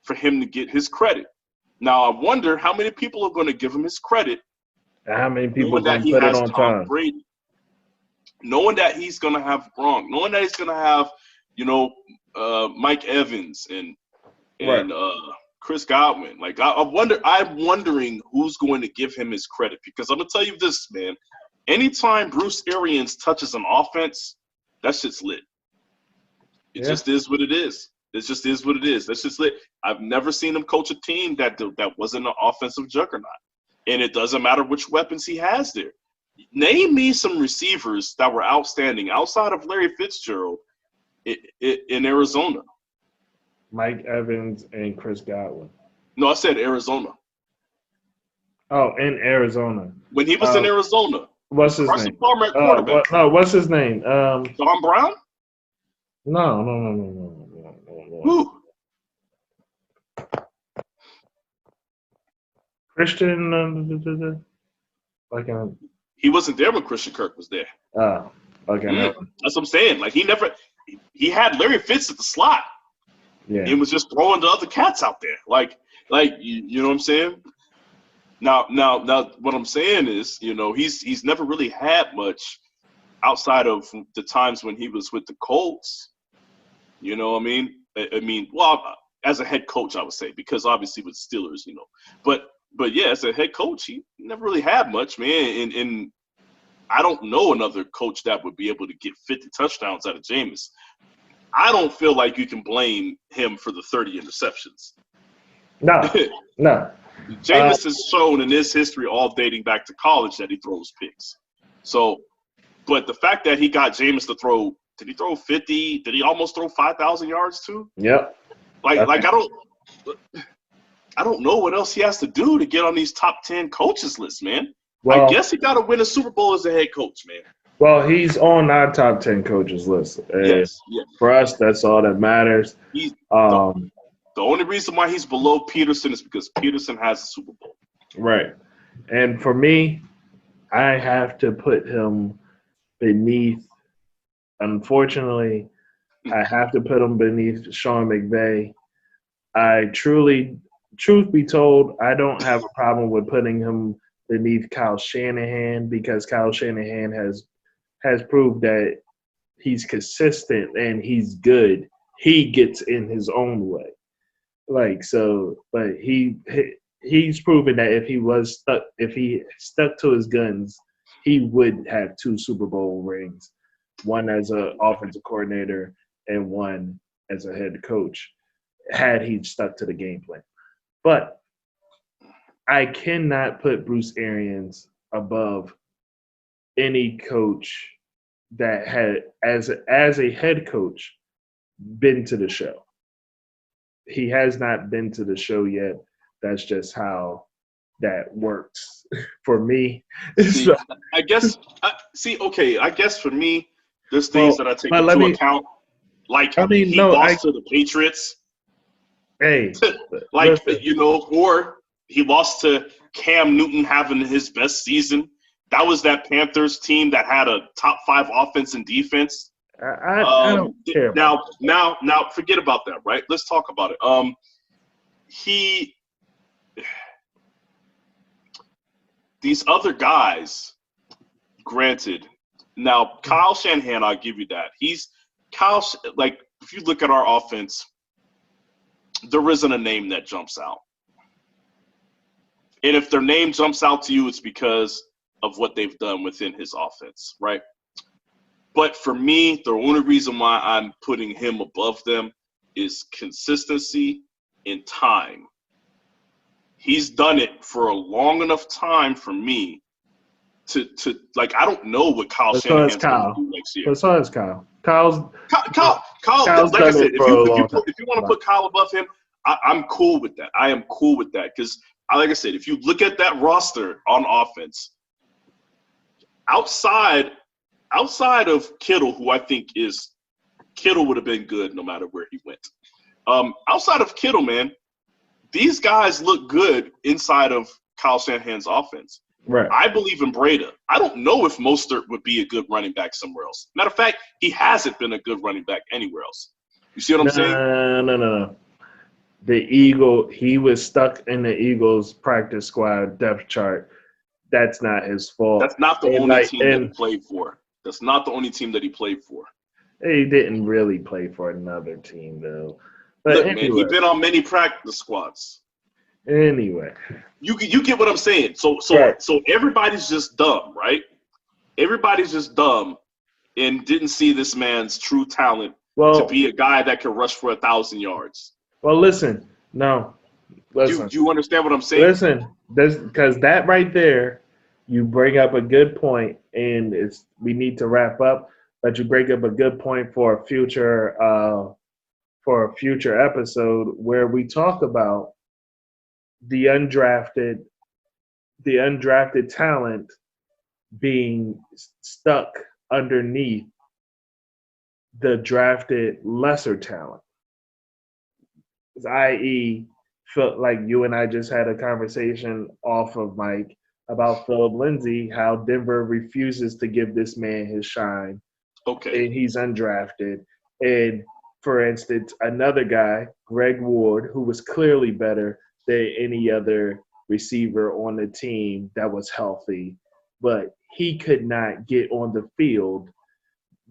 for him to get his credit. Now, I wonder how many people are going to give him his credit. How many people are going to put it on time? Brady, knowing that he's going to have Gronk, knowing that he's going to have, Mike Evans and Chris Godwin. Like I'm wondering who's going to give him his credit, because I'm gonna tell you this, man. Anytime Bruce Arians touches an offense, that shit's lit. It just is what it is. It just is what it is. That's just lit. I've never seen him coach a team that wasn't an offensive juggernaut, and it doesn't matter which weapons he has there. Name me some receivers that were outstanding outside of Larry Fitzgerald in Arizona. Mike Evans and Chris Godwin. No, I said Arizona. Oh, in Arizona. When he was in Arizona. What's his name? Palmer at quarterback. What's his name? Don Brown? No. Who? Christian. He wasn't there when Christian Kirk was there. Oh, okay. That's what I'm saying. Like he had Larry Fitz at the slot. Yeah. He was just throwing the other cats out there. Like you know what I'm saying? Now what I'm saying is, he's never really had much outside of the times when he was with the Colts. You know what I mean? Well, as a head coach, I would say, because obviously with Steelers, But yeah, as a head coach, he never really had much, man. And I don't know another coach that would be able to get 50 touchdowns out of Jameis. I don't feel like you can blame him for the 30 interceptions. No. Jameis has shown in his history, all dating back to college, that he throws picks. So, but the fact that he got Jameis to throw, did he throw 50? Did he almost throw 5,000 yards too? Yep. I don't know what else he has to do to get on these top 10 coaches lists, man. Well, I guess he got to win a Super Bowl as a head coach, man. Well, he's on our top 10 coaches list. Yes. For us, that's all that matters. The only reason why he's below Peterson is because Peterson has a Super Bowl. Right. And for me, I have to put him beneath – unfortunately, I have to put him beneath Sean McVeigh. Truth be told, I don't have a problem with putting him beneath Kyle Shanahan, because Kyle Shanahan has proved that he's consistent and he's good. He gets in his own way. But he's proven that if he stuck to his guns, he would have 2 Super Bowl rings, one as an offensive coordinator and one as a head coach, had he stuck to the game plan. But I cannot put Bruce Arians above any coach that had, as a head coach, been to the show. He has not been to the show yet. That's just how that works for me. I guess for me, there's things that I take into account. Like he lost to the Patriots. Hey, or he lost to Cam Newton having his best season. That was that Panthers team that had a top 5 offense and defense. I don't care. Now, forget about that, right? Let's talk about it. These other guys, granted. Now, Kyle Shanahan, I'll give you that. If you look at our offense, there isn't a name that jumps out. And if their name jumps out to you, it's because of what they've done within his offense, right? But for me, the only reason why I'm putting him above them is consistency and time. He's done it for a long enough time for me to I don't know what Kyle Shanahan's going to do next year. So is Kyle. Kyle's like I said, if you want to put Kyle above him, I'm cool with that. I am cool with that because, like I said, if you look at that roster on offense, outside of Kittle, who I think Kittle would have been good no matter where he went. Outside of Kittle, man, these guys look good inside of Kyle Shanahan's offense. Right. I believe in Breda. I don't know if Mostert would be a good running back somewhere else. Matter of fact, he hasn't been a good running back anywhere else. You see what I'm saying? No. He was stuck in the Eagles practice squad depth chart. That's not his fault. That's not the only team that he played for. That's not the only team that he played for. He didn't really play for another team, though. But Look, anyway, man, he's been on many practice squads. anyway, You get what I'm saying. So right. everybody's just dumb, right? Everybody's just dumb and didn't see this man's true talent to be a guy that can rush for 1,000 yards. Well, listen, no, listen. Do you understand what I'm saying? Listen, because that right there, you bring up a good point, and we need to wrap up. But you bring up a good point for a future episode where we talk about the undrafted talent being stuck underneath the drafted lesser talent, i.e., felt like you and I just had a conversation off of Mike about Philip Lindsay, how Denver refuses to give this man his shine. Okay. And he's undrafted. And for instance, another guy, Greg Ward, who was clearly better than any other receiver on the team that was healthy, but he could not get on the field,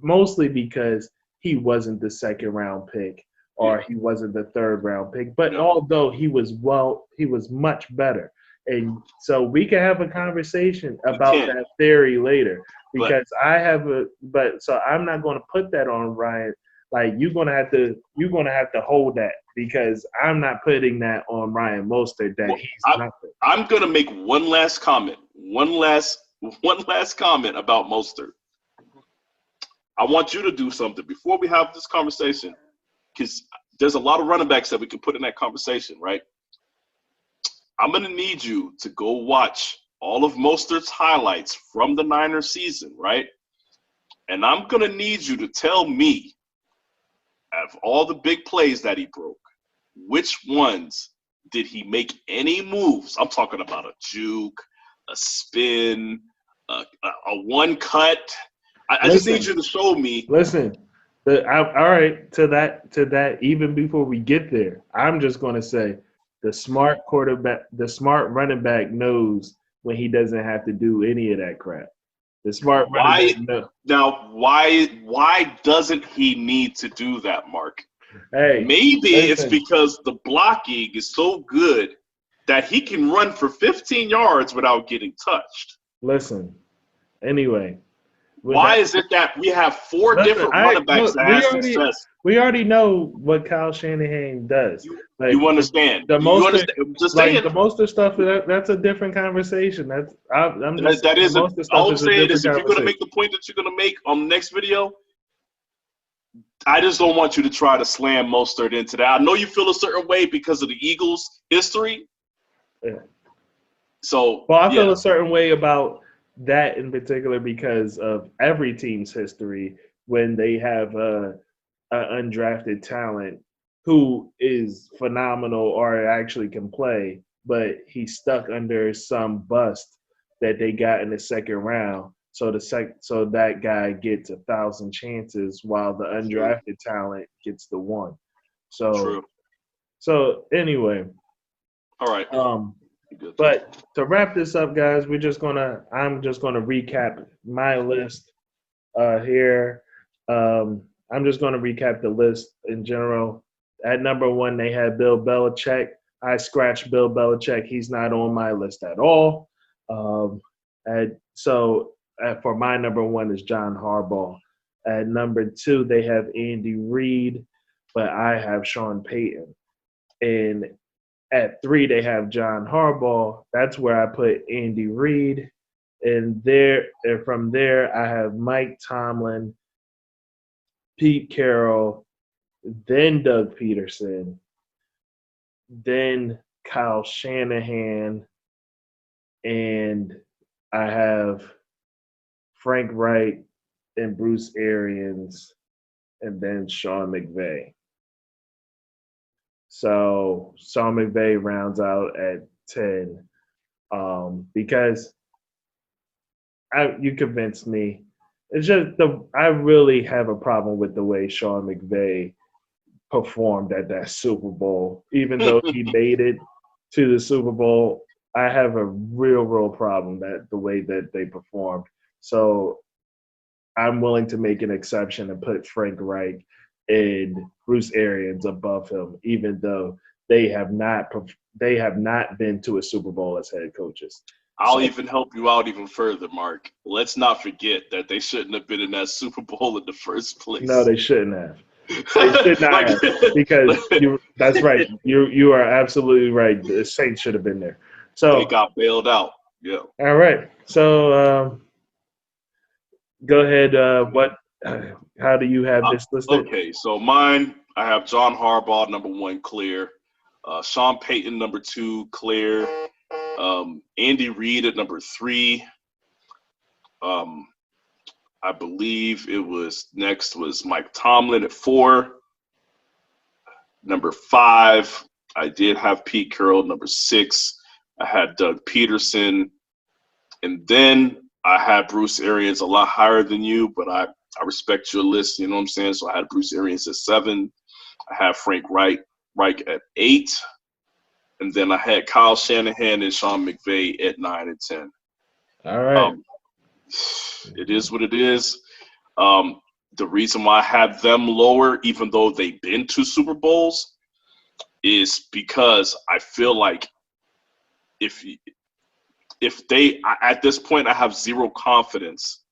mostly because he wasn't the second round pick or he wasn't the third round pick. But although he was much better. And so we can have a conversation about that theory later, because so I'm not going to put that on Ryan. Like, you're gonna have to hold that, because I'm not putting that on Ryan Mostert that he's nothing. I'm gonna make one last comment. One last comment about Mostert. I want you to do something before we have this conversation, because there's a lot of running backs that we can put in that conversation, right? I'm gonna need you to go watch all of Mostert's highlights from the Niners season, right? And I'm gonna need you to tell me, of all the big plays that he broke, which ones did he make any moves? I'm talking about a juke, a spin, a one cut. I just need you to show me. Listen, all right, to that, even before we get there, I'm just going to say the smart running back knows when he doesn't have to do any of that crap. The smart running back knows. Now, why doesn't he need to do that, Mark? Hey, maybe it's because the blocking is so good that he can run for 15 yards without getting touched. Listen, anyway. Why is it that we have four different running backs that have success? We already know what Kyle Shanahan does. You understand? The Mostert stuff, that's a different conversation. All I'm saying is, if you're going to make the point that you're going to make on the next video, I just don't want you to try to slam Mostert into that. I know you feel a certain way because of the Eagles' history. Yeah. So, I feel a certain way about that in particular because of every team's history when they have an undrafted talent who is phenomenal or actually can play, but he's stuck under some bust that they got in the second round. So that guy gets 1,000 chances while the undrafted talent gets the one. So anyway. All right. But to wrap this up, guys, I'm just gonna recap my list here. I'm just gonna recap the list in general. At number 1, they had Bill Belichick. I scratched Bill Belichick. He's not on my list at all. For my number 1 is John Harbaugh. At number 2, they have Andy Reid, but I have Sean Payton. And at 3, they have John Harbaugh. That's where I put Andy Reid. And from there, I have Mike Tomlin, Pete Carroll, then Doug Peterson, then Kyle Shanahan, and I have Frank Reich and Bruce Arians, and then Sean McVeigh. So Sean McVeigh rounds out at 10 because you convinced me. It's just I really have a problem with the way Sean McVeigh performed at that Super Bowl. Even though he made it to the Super Bowl, I have a real problem that the way that they performed. So I'm willing to make an exception and put Frank Reich and Bruce Arians above him, even though they have not been to a Super Bowl as head coaches. I'll even help you out even further, Mark. Let's not forget that they shouldn't have been in that Super Bowl in the first place. No, they shouldn't have. They should not have, because that's right. You are absolutely right. The Saints should have been there. So they got bailed out. Yeah. All right. So go ahead. How do you have this listed? Okay, so mine, I have John Harbaugh, number 1, clear. Sean Payton, number 2, clear. Andy Reid at number 3. I believe it was next was Mike Tomlin at 4. Number 5, I did have Pete Carroll. Number 6, I had Doug Peterson. And then I had Bruce Arians a lot higher than you, but I respect your list, you know what I'm saying? So I had Bruce Arians at 7. I had Frank Reich at 8. And then I had Kyle Shanahan and Sean McVeigh at 9 and 10. All right. It is what it is. The reason why I have them lower, even though they've been to Super Bowls, is because I feel like if they, at this point, I have zero confidence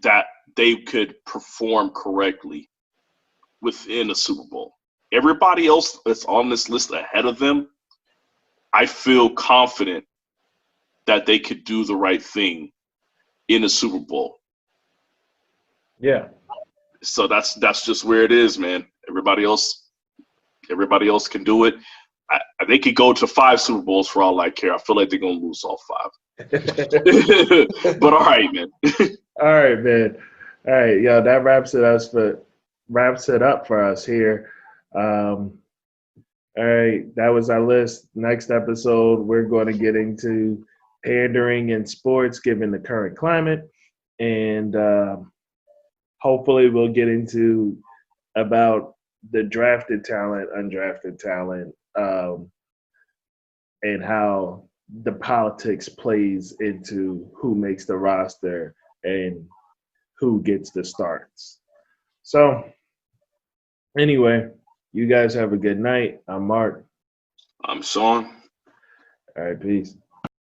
that they could perform correctly within a Super Bowl. Everybody else that's on this list ahead of them, I feel confident that they could do the right thing in a Super Bowl. Yeah. So that's just where it is, man. Everybody else can do it. They could go to 5 Super Bowls for all I care. I feel like they're gonna lose all 5. But all right, man. All right, man. All right, yo, that wraps it up for us here. All right, that was our list. Next episode, we're going to get into pandering in sports given the current climate, and hopefully we'll get into about the drafted talent, undrafted talent, and how the politics plays into who makes the roster and who gets the starts. So anyway, you guys have a good night. I'm Mark. I'm Sean. All right, peace.